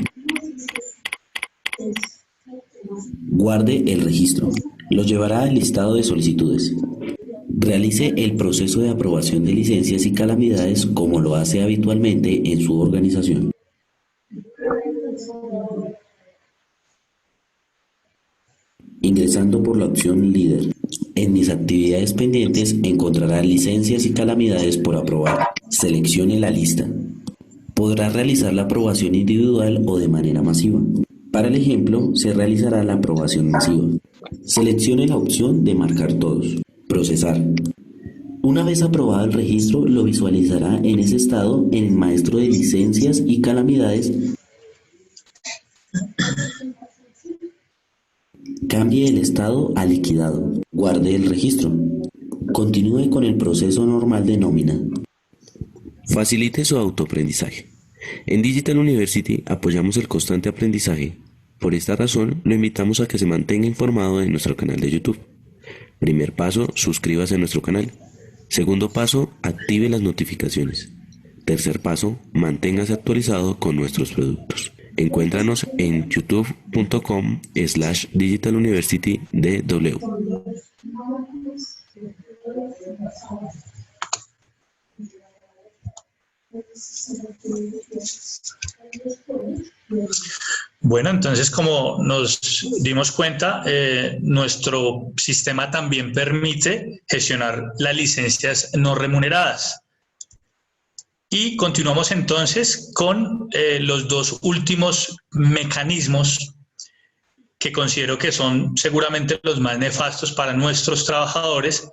Guarde el registro. Lo llevará al listado de solicitudes. Realice el proceso de aprobación de licencias y calamidades como lo hace habitualmente en su organización. Ingresando por la opción líder. En mis actividades pendientes encontrará licencias y calamidades por aprobar. Seleccione la lista. Podrá realizar la aprobación individual o de manera masiva. Para el ejemplo, se realizará la aprobación masiva. Seleccione la opción de marcar todos. Procesar. Una vez aprobado el registro, lo visualizará en ese estado en el maestro de licencias y calamidades. Cambie el estado a liquidado. Guarde el registro. Continúe con el proceso normal de nómina. Facilite su autoaprendizaje. En Digital University apoyamos el constante aprendizaje. Por esta razón, lo invitamos a que se mantenga informado en nuestro canal de YouTube. Primer paso, suscríbase a nuestro canal. Segundo paso, active las notificaciones. Tercer paso, manténgase actualizado con nuestros productos. Encuéntranos en youtube.com/digitaluniversitydw. Bueno, entonces como nos dimos cuenta, nuestro sistema también permite gestionar las licencias no remuneradas. Y continuamos entonces con los dos últimos mecanismos que considero que son seguramente los más nefastos para nuestros trabajadores,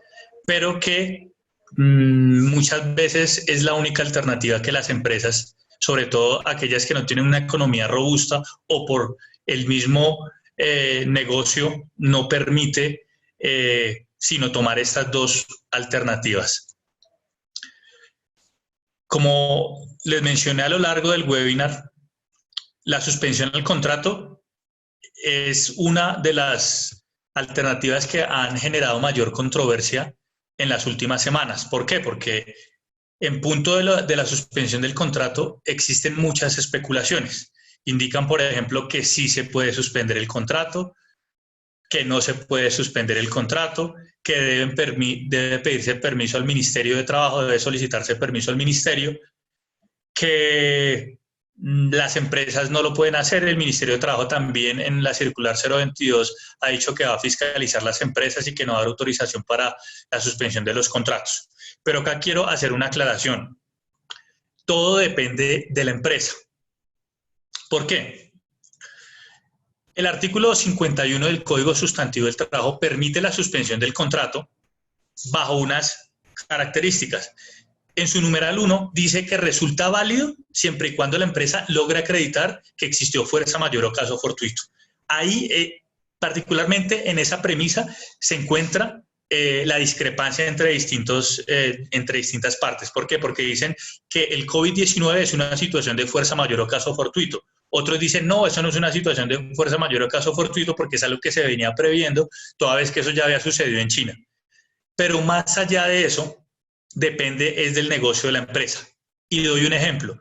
pero que muchas veces es la única alternativa que las empresas, sobre todo aquellas que no tienen una economía robusta o por el mismo negocio, no permite sino tomar estas dos alternativas. Como les mencioné a lo largo del webinar, la suspensión del contrato es una de las alternativas que han generado mayor controversia en las últimas semanas. ¿Por qué? Porque En punto de la suspensión del contrato, existen muchas especulaciones. Indican, por ejemplo, que sí se puede suspender el contrato, que no se puede suspender el contrato, que debe pedirse permiso al Ministerio de Trabajo, debe solicitarse permiso al Ministerio, que las empresas no lo pueden hacer. El Ministerio de Trabajo también en la circular 022 ha dicho que va a fiscalizar las empresas y que no va a dar autorización para la suspensión de los contratos. Pero acá quiero hacer una aclaración. Todo depende de la empresa. ¿Por qué? El artículo 51 del Código Sustantivo del Trabajo permite la suspensión del contrato bajo unas características. En su numeral 1 dice que resulta válido siempre y cuando la empresa logre acreditar que existió fuerza mayor o caso fortuito. Ahí, particularmente en esa premisa, se encuentra la discrepancia entre distintas partes. ¿Por qué? Porque dicen que el COVID-19 es una situación de fuerza mayor o caso fortuito. Otros dicen, no, eso no es una situación de fuerza mayor o caso fortuito porque es algo que se venía previendo, toda vez que eso ya había sucedido en China. Pero más allá de eso, depende es del negocio de la empresa. Y doy un ejemplo.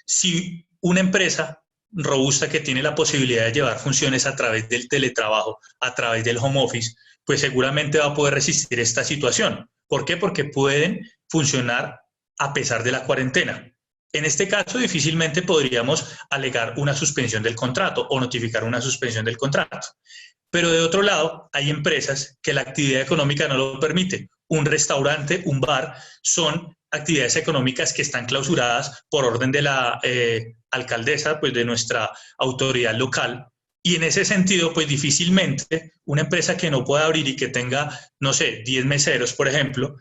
Si una empresa robusta que tiene la posibilidad de llevar funciones a través del teletrabajo, a través del home office, pues seguramente va a poder resistir esta situación. ¿Por qué? Porque pueden funcionar a pesar de la cuarentena. En este caso, difícilmente podríamos alegar una suspensión del contrato o notificar una suspensión del contrato. Pero de otro lado, hay empresas que la actividad económica no lo permite. Un restaurante, un bar, son actividades económicas que están clausuradas por orden de la alcaldesa, pues de nuestra autoridad local. Y en ese sentido, pues difícilmente una empresa que no pueda abrir y que tenga, no sé, 10 meseros, por ejemplo,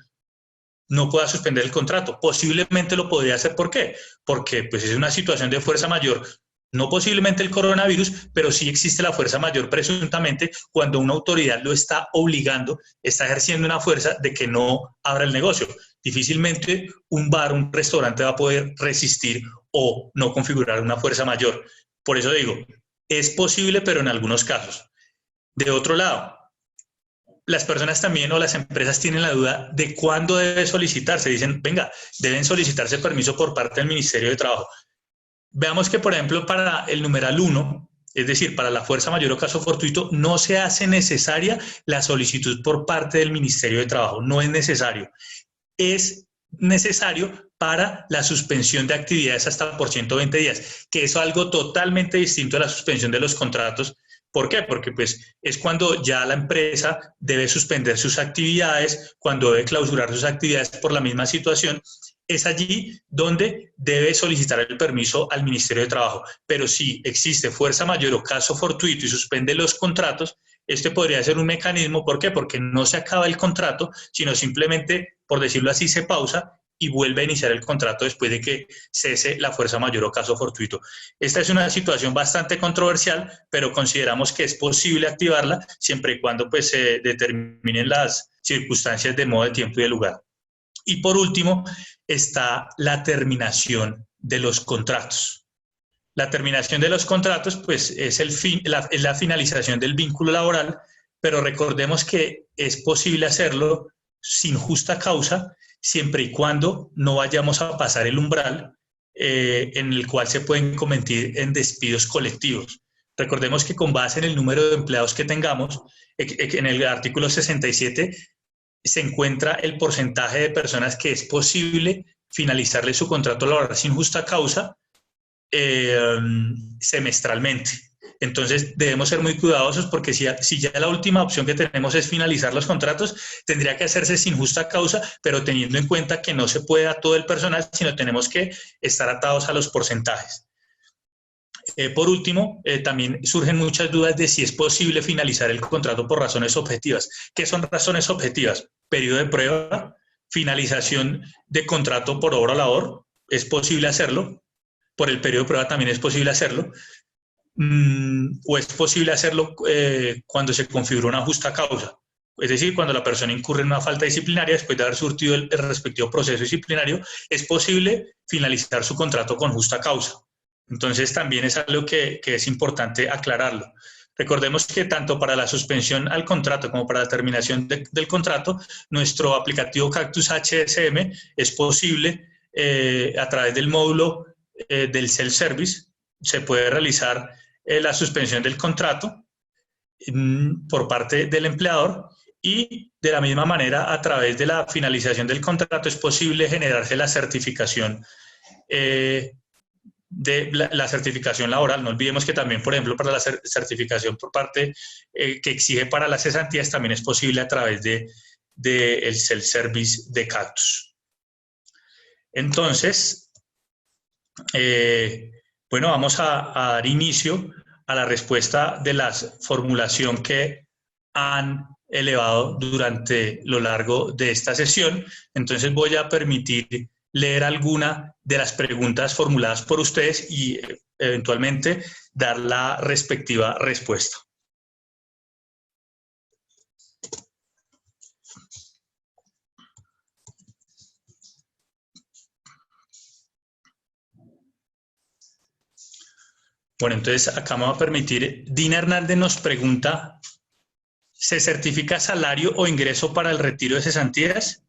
no pueda suspender el contrato. Posiblemente lo podría hacer. ¿Por qué? Porque pues, es una situación de fuerza mayor. No posiblemente el coronavirus, pero sí existe la fuerza mayor presuntamente cuando una autoridad lo está obligando, está ejerciendo una fuerza de que no abra el negocio. Difícilmente un bar, un restaurante va a poder resistir o no configurar una fuerza mayor. Por eso digo, es posible, pero en algunos casos. De otro lado, las personas también o las empresas tienen la duda de cuándo debe solicitarse. Dicen, venga, deben solicitarse permiso por parte del Ministerio de Trabajo. Veamos que, por ejemplo, para el numeral 1, es decir, para la fuerza mayor o caso fortuito, no se hace necesaria la solicitud por parte del Ministerio de Trabajo, no es necesario. Es necesario para la suspensión de actividades hasta por 120 días, que es algo totalmente distinto a la suspensión de los contratos. ¿Por qué? Porque pues, es cuando ya la empresa debe suspender sus actividades, cuando debe clausurar sus actividades por la misma situación. Es allí donde debe solicitar el permiso al Ministerio de Trabajo. Pero si existe fuerza mayor o caso fortuito y suspende los contratos, este podría ser un mecanismo. ¿Por qué? Porque no se acaba el contrato, sino simplemente, por decirlo así, se pausa y vuelve a iniciar el contrato después de que cese la fuerza mayor o caso fortuito. Esta es una situación bastante controversial, pero consideramos que es posible activarla siempre y cuando pues, se determinen las circunstancias de modo, de tiempo y de lugar. Y por último, está la terminación de los contratos. La terminación de los contratos, pues, es la finalización del vínculo laboral, pero recordemos que es posible hacerlo sin justa causa, siempre y cuando no vayamos a pasar el umbral en el cual se pueden convertir en despidos colectivos. Recordemos que con base en el número de empleados que tengamos, en el artículo 67, se encuentra el porcentaje de personas que es posible finalizarle su contrato laboral sin justa causa semestralmente. Entonces debemos ser muy cuidadosos porque si ya la última opción que tenemos es finalizar los contratos, tendría que hacerse sin justa causa, pero teniendo en cuenta que no se puede a todo el personal, sino tenemos que estar atados a los porcentajes. Por último, también surgen muchas dudas de si es posible finalizar el contrato por razones objetivas. ¿Qué son razones objetivas? Periodo de prueba, finalización de contrato por obra o labor, es posible hacerlo. Por el periodo de prueba también es posible hacerlo. O es posible hacerlo cuando se configura una justa causa. Es decir, cuando la persona incurre en una falta disciplinaria, después de haber surtido el respectivo proceso disciplinario, es posible finalizar su contrato con justa causa. Entonces, también es algo que es importante aclararlo. Recordemos que tanto para la suspensión al contrato como para la terminación del contrato, nuestro aplicativo Cactus HSM es posible a través del módulo del self-service. Se puede realizar la suspensión del contrato por parte del empleador, y de la misma manera, a través de la finalización del contrato, es posible generarse la certificación de la certificación laboral. No olvidemos que también, por ejemplo, para la certificación por parte que exige para las cesantías, también es posible a través de el self-service de Cactus. Entonces, bueno, vamos a dar inicio a la respuesta de la formulación que han elevado durante lo largo de esta sesión. Entonces voy a permitir leer alguna de las preguntas formuladas por ustedes y eventualmente dar la respectiva respuesta. Bueno, entonces acá me va a permitir, Dina Hernández nos pregunta, ¿se certifica salario o ingreso para el retiro de cesantías?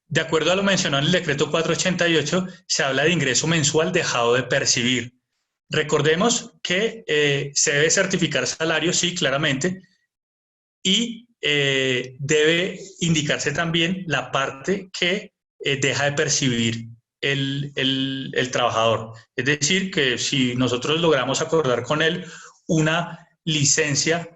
De acuerdo a lo mencionado en el decreto 488, se habla de ingreso mensual dejado de percibir. Recordemos que se debe certificar salario, sí, claramente, y debe indicarse también la parte que deja de percibir el trabajador. Es decir, que si nosotros logramos acordar con él una licencia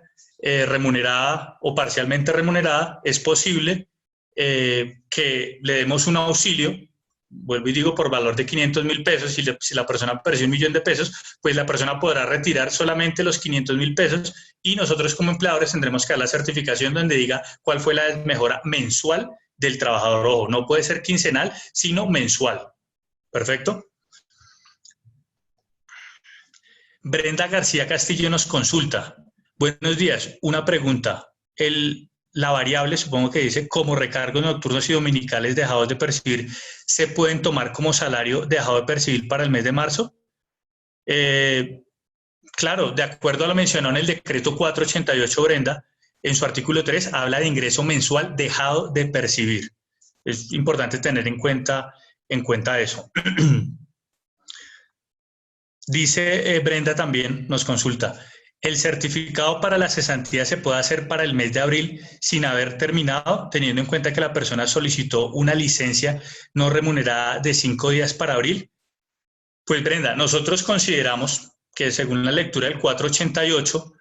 remunerada o parcialmente remunerada, es posible que le demos un auxilio, vuelvo y digo, por valor de 500.000 pesos. Si la persona percibe 1.000.000 de pesos, pues la persona podrá retirar solamente los 500.000 pesos y nosotros como empleadores tendremos que dar la certificación donde diga cuál fue la mejora mensual del trabajador. Ojo, no puede ser quincenal, sino mensual. ¿Perfecto? Brenda García Castillo nos consulta. Buenos días, una pregunta. La variable, supongo que dice, como recargos nocturnos y dominicales dejados de percibir, ¿se pueden tomar como salario dejado de percibir para el mes de marzo? Claro, de acuerdo a lo mencionado en el decreto 488, Brenda, en su artículo 3, habla de ingreso mensual dejado de percibir. Es importante tener en cuenta eso. Dice Brenda también, nos consulta, ¿el certificado para la cesantía se puede hacer para el mes de abril sin haber terminado, teniendo en cuenta que la persona solicitó una licencia no remunerada de 5 días para abril? Pues Brenda, nosotros consideramos que según la lectura del 488,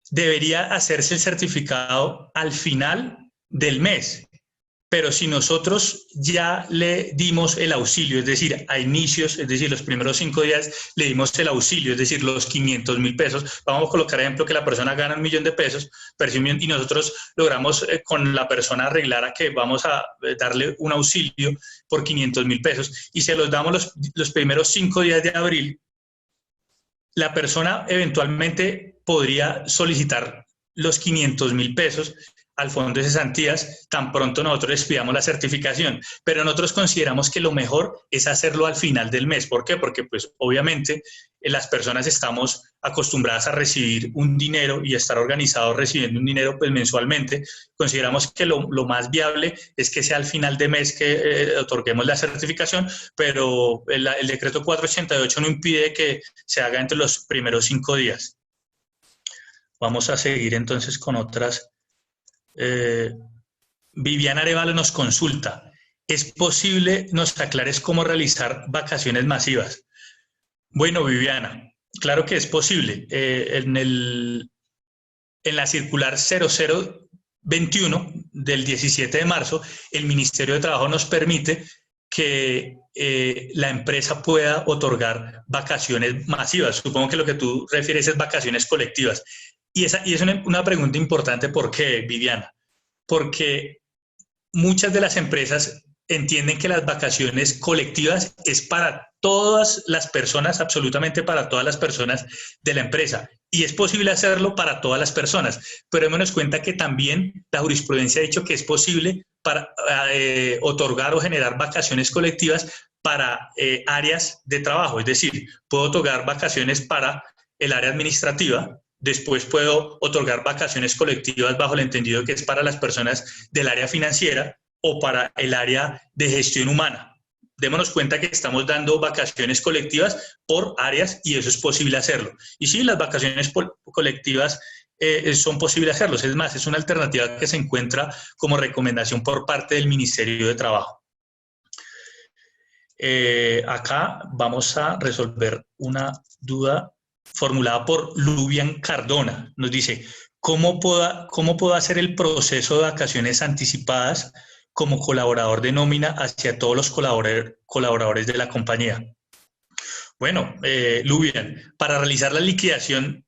debería hacerse el certificado al final del mes. Pero si nosotros ya le dimos el auxilio, es decir, a inicios, es decir, los primeros 5 días le dimos el auxilio, es decir, los 500.000 pesos, vamos a colocar ejemplo que la persona gana 1.000.000 de pesos, y nosotros logramos con la persona arreglar a que vamos a darle un auxilio por 500.000 pesos y se los damos los primeros 5 días de abril, la persona eventualmente podría solicitar los 500.000 pesos al fondo de cesantías tan pronto nosotros les pidamos la certificación, pero nosotros consideramos que lo mejor es hacerlo al final del mes. ¿Por qué? Porque pues obviamente las personas estamos acostumbradas a recibir un dinero y a estar organizados recibiendo un dinero pues mensualmente. Consideramos que lo más viable es que sea al final de mes que otorguemos la certificación, pero el decreto 488 no impide que se haga entre los primeros 5 días. Vamos a seguir entonces con otras. Viviana Arevalo nos consulta, ¿es posible nos aclares cómo realizar vacaciones masivas? Bueno, Viviana, claro que es posible. En la circular 0021 del 17 de marzo, el Ministerio de Trabajo nos permite que la empresa pueda otorgar vacaciones masivas. Supongo que lo que tú refieres es vacaciones colectivas. Y es una pregunta importante. ¿Por qué, Viviana? Porque muchas de las empresas entienden que las vacaciones colectivas es para todas las personas, absolutamente para todas las personas de la empresa. Y es posible hacerlo para todas las personas, pero démonos cuenta que también la jurisprudencia ha dicho que es posible para otorgar o generar vacaciones colectivas para áreas de trabajo. Es decir, puedo otorgar vacaciones para el área administrativa. Después puedo otorgar vacaciones colectivas bajo el entendido que es para las personas del área financiera o para el área de gestión humana. Démonos cuenta que estamos dando vacaciones colectivas por áreas y eso es posible hacerlo. Y sí, las vacaciones colectivas son posibles hacerlos. Es más, es una alternativa que se encuentra como recomendación por parte del Ministerio de Trabajo. Acá vamos a resolver una duda formulada por Lubian Cardona. Nos dice, ¿cómo puedo hacer el proceso de vacaciones anticipadas como colaborador de nómina hacia todos los colaboradores de la compañía? Bueno, Lubian, para realizar la liquidación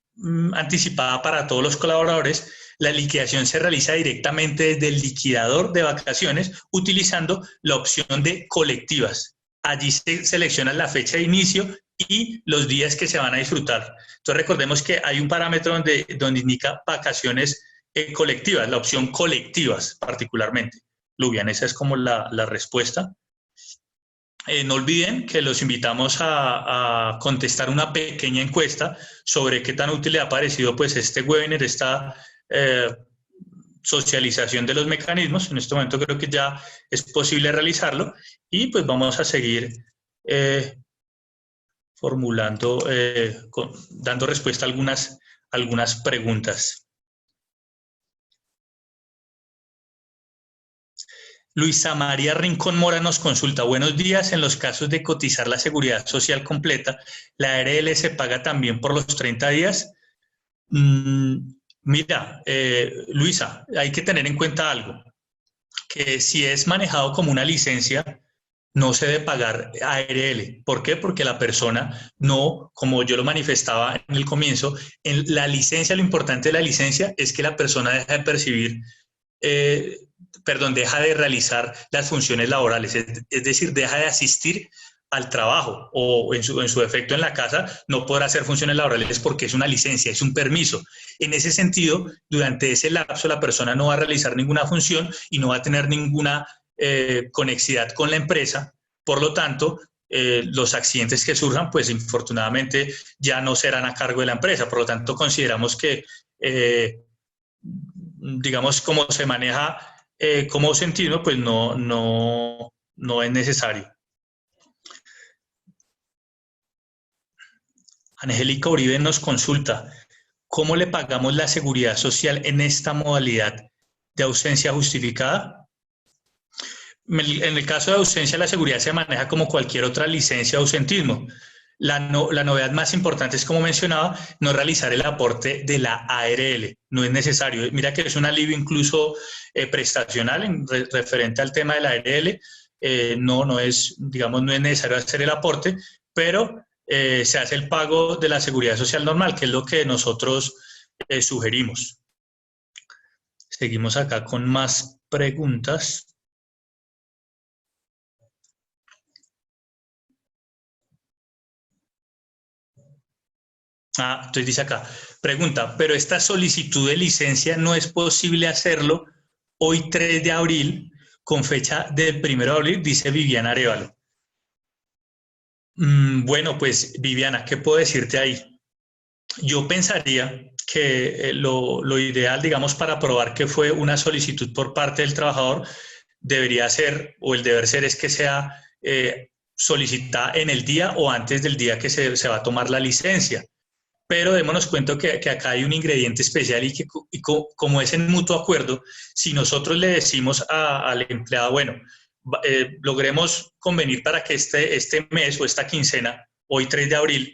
anticipada para todos los colaboradores, la liquidación se realiza directamente desde el liquidador de vacaciones utilizando la opción de colectivas. Allí se selecciona la fecha de inicio y los días que se van a disfrutar. Entonces recordemos que hay un parámetro donde indica vacaciones colectivas, la opción colectivas particularmente. Lubian, esa es como la respuesta. No olviden que los invitamos a contestar una pequeña encuesta sobre qué tan útil le ha parecido pues, este webinar, esta socialización de los mecanismos. En este momento creo que ya es posible realizarlo y pues vamos a seguir formulando, dando respuesta a algunas preguntas. Luisa María Rincón Mora nos consulta, buenos días, en los casos de cotizar la seguridad social completa, ¿la ARL se paga también por los 30 días? Mira, Luisa, hay que tener en cuenta algo, que si es manejado como una licencia, no se debe pagar ARL. ¿Por qué? Porque la persona no, como yo lo manifestaba en el comienzo, en la licencia, lo importante de la licencia es que la persona deja de percibir deja de realizar las funciones laborales, es decir, deja de asistir al trabajo o en su defecto en la casa no podrá hacer funciones laborales porque es una licencia, es un permiso. En ese sentido, durante ese lapso la persona no va a realizar ninguna función y no va a tener ninguna conexidad con la empresa, por lo tanto, los accidentes que surjan, pues infortunadamente ya no serán a cargo de la empresa, por lo tanto consideramos que, digamos, como se maneja como ausentismo, pues no es necesario. Angélica Uribe nos consulta, ¿cómo le pagamos la seguridad social en esta modalidad de ausencia justificada? En el caso de ausencia, la seguridad se maneja como cualquier otra licencia de ausentismo. La novedad más importante es, como mencionaba, no realizar el aporte de la ARL. No es necesario. Mira que es un alivio incluso prestacional referente al tema de la ARL. No es necesario hacer el aporte, pero se hace el pago de la seguridad social normal, que es lo que nosotros sugerimos. Seguimos acá con más preguntas. Entonces dice acá, pregunta, pero esta solicitud de licencia no es posible hacerlo hoy 3 de abril con fecha del 1 de abril, dice Viviana Arevalo. Bueno, pues Viviana, ¿qué puedo decirte ahí? Yo pensaría que lo ideal, digamos, para probar que fue una solicitud por parte del trabajador, debería ser, o el deber ser es que sea solicitada en el día o antes del día que se va a tomar la licencia. Pero démonos cuenta que acá hay un ingrediente especial y como es en mutuo acuerdo, si nosotros le decimos al empleado, bueno, logremos convenir para que este mes o esta quincena, hoy 3 de abril,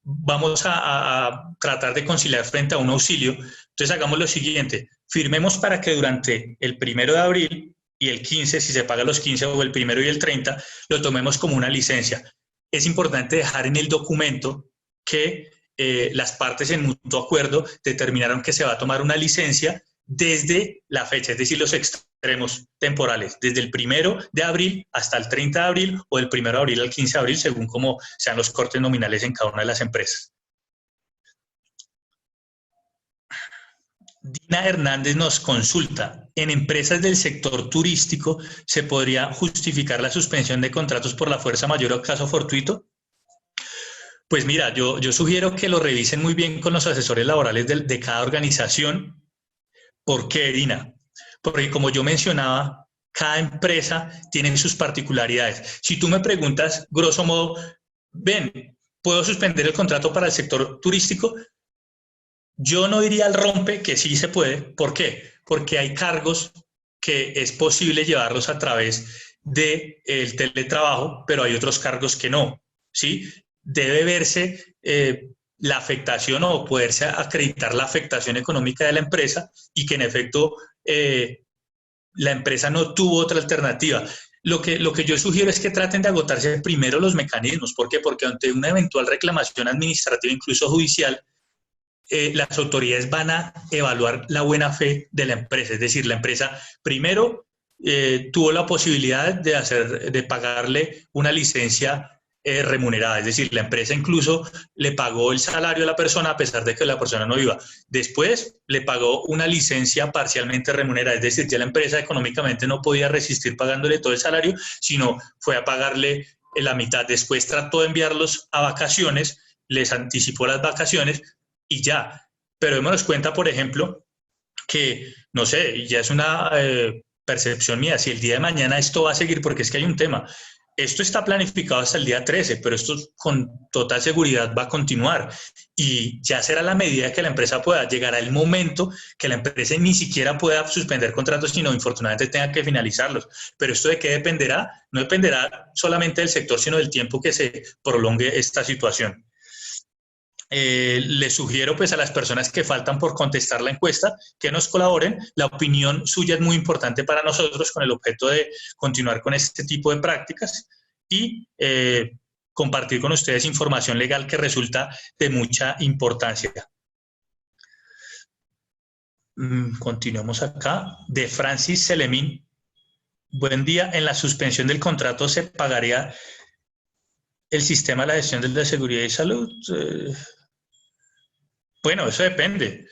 vamos a tratar de conciliar frente a un auxilio, entonces hagamos lo siguiente, firmemos para que durante el 1 de abril y el 15, si se paga los 15 o el 1 y el 30, lo tomemos como una licencia. Es importante dejar en el documento que las partes en mutuo acuerdo determinaron que se va a tomar una licencia desde la fecha, es decir, los extremos temporales, desde el 1 de abril hasta el 30 de abril o del 1 de abril al 15 de abril, según como sean los cortes nominales en cada una de las empresas. Dina Hernández nos consulta, ¿en empresas del sector turístico se podría justificar la suspensión de contratos por la fuerza mayor o caso fortuito? Pues mira, yo sugiero que lo revisen muy bien con los asesores laborales de cada organización. ¿Por qué, Irina? Porque como yo mencionaba, cada empresa tiene sus particularidades. Si tú me preguntas, grosso modo, ven, ¿puedo suspender el contrato para el sector turístico? Yo no iría al rompe, que sí se puede. ¿Por qué? Porque hay cargos que es posible llevarlos a través del teletrabajo, pero hay otros cargos que no, ¿sí? Debe verse la afectación o poderse acreditar la afectación económica de la empresa y que en efecto la empresa no tuvo otra alternativa. Lo que yo sugiero es que traten de agotarse primero los mecanismos. ¿Por qué? Porque ante una eventual reclamación administrativa, incluso judicial, las autoridades van a evaluar la buena fe de la empresa. Es decir, la empresa primero tuvo la posibilidad de pagarle una licencia remunerada. Es decir, la empresa incluso le pagó el salario a la persona a pesar de que la persona no iba. Después le pagó una licencia parcialmente remunerada. Es decir, ya la empresa económicamente no podía resistir pagándole todo el salario, sino fue a pagarle la mitad. Después trató de enviarlos a vacaciones, les anticipó las vacaciones y ya. Pero démonos cuenta, por ejemplo, que, no sé, ya es una percepción mía, si el día de mañana esto va a seguir, porque es que hay un tema, esto está planificado hasta el día 13, pero esto con total seguridad va a continuar y ya será la medida que la empresa pueda. Llegará el momento que la empresa ni siquiera pueda suspender contratos, sino infortunadamente tenga que finalizarlos. Pero esto de qué dependerá, no dependerá solamente del sector, sino del tiempo que se prolongue esta situación. Les sugiero pues a las personas que faltan por contestar la encuesta que nos colaboren. La opinión suya es muy importante para nosotros con el objeto de continuar con este tipo de prácticas y compartir con ustedes información legal que resulta de mucha importancia. Continuamos acá. De Francis Selemín. Buen día. En la suspensión del contrato se pagaría el sistema de la gestión de la seguridad y salud. Bueno, eso depende.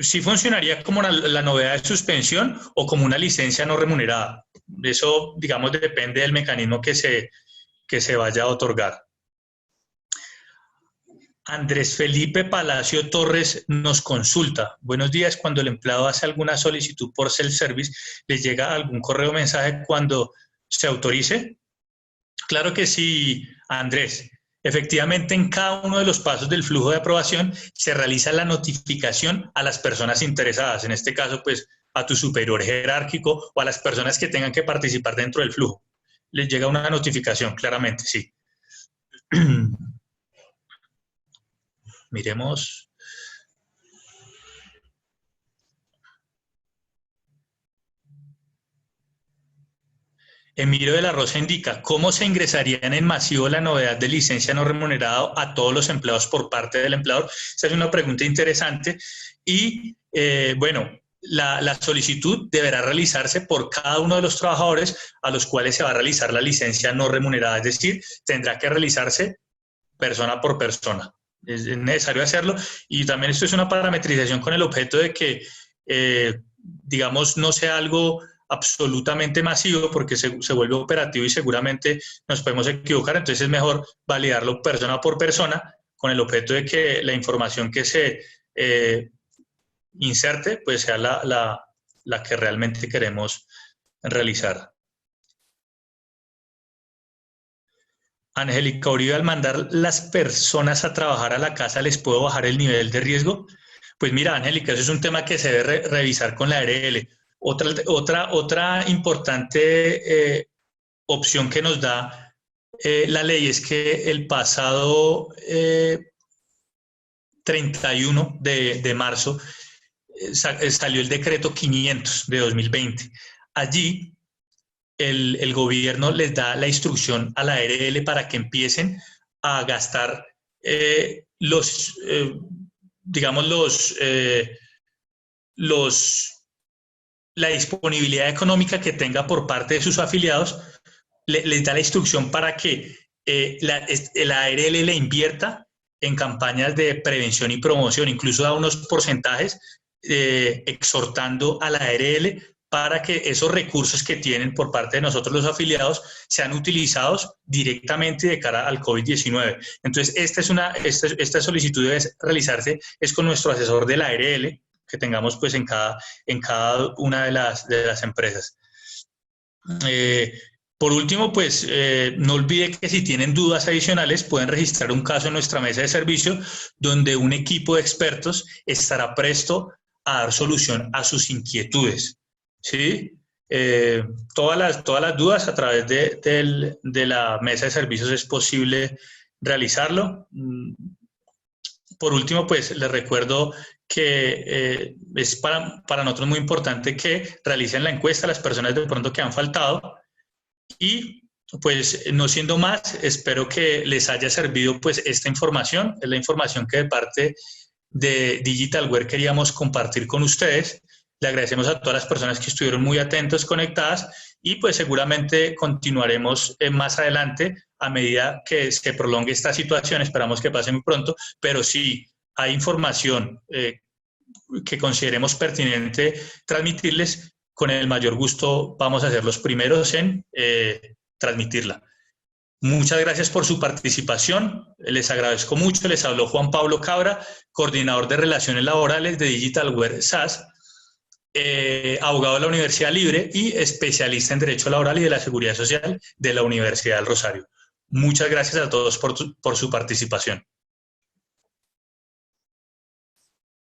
Sí funcionaría como la novedad de suspensión o como una licencia no remunerada. Eso, digamos, depende del mecanismo que se vaya a otorgar. Andrés Felipe Palacio Torres nos consulta. Buenos días, cuando el empleado hace alguna solicitud por self-service, ¿les llega algún correo o mensaje cuando se autorice? Claro que sí, Andrés. Efectivamente, en cada uno de los pasos del flujo de aprobación se realiza la notificación a las personas interesadas, en este caso, pues, a tu superior jerárquico o a las personas que tengan que participar dentro del flujo. Les llega una notificación, claramente, sí. Miremos. Emilio de la Rosa indica, ¿cómo se ingresaría en el masivo la novedad de licencia no remunerada a todos los empleados por parte del empleador? Esa es una pregunta interesante y, bueno, la solicitud deberá realizarse por cada uno de los trabajadores a los cuales se va a realizar la licencia no remunerada, es decir, tendrá que realizarse persona por persona. Es necesario hacerlo y también esto es una parametrización con el objeto de que, digamos, no sea algo absolutamente masivo porque se vuelve operativo y seguramente nos podemos equivocar, entonces es mejor validarlo persona por persona con el objeto de que la información que se inserte pues sea la que realmente queremos realizar. Angélica Uribe, al mandar las personas a trabajar a la casa, ¿les puedo bajar el nivel de riesgo? Pues mira, Angélica, eso es un tema que se debe revisar con la ARL. Otra importante opción que nos da la ley es que el pasado 31 de marzo salió el decreto 500 de 2020. Allí el gobierno les da la instrucción a la ARL para que empiecen a gastar la disponibilidad económica que tenga por parte de sus afiliados, les da la instrucción para que la ARL le invierta en campañas de prevención y promoción, incluso da unos porcentajes exhortando a la ARL para que esos recursos que tienen por parte de nosotros los afiliados sean utilizados directamente de cara al COVID-19. Entonces, esta solicitud debe realizarse es con nuestro asesor de la ARL que tengamos pues en cada una de las empresas. Por último, pues no olvide que si tienen dudas adicionales pueden registrar un caso en nuestra mesa de servicio donde un equipo de expertos estará presto a dar solución a sus inquietudes. ¿Sí? Todas las dudas a través de la mesa de servicios es posible realizarlo. Por último, pues les recuerdo que es para nosotros muy importante que realicen la encuesta a las personas de pronto que han faltado y pues no siendo más, espero que les haya servido pues esta información, es la información que de parte de Digitalware queríamos compartir con ustedes. Le agradecemos a todas las personas que estuvieron muy atentos, conectadas y pues seguramente continuaremos más adelante a medida que se prolongue esta situación. Esperamos que pase muy pronto, pero si hay información que consideremos pertinente transmitirles, con el mayor gusto vamos a ser los primeros en transmitirla. Muchas gracias por su participación, les agradezco mucho. Les habló Juan Pablo Cabra, coordinador de Relaciones Laborales de Digitalware SAS, abogado de la Universidad Libre y especialista en Derecho Laboral y de la Seguridad Social de la Universidad del Rosario. Muchas gracias a todos por su participación.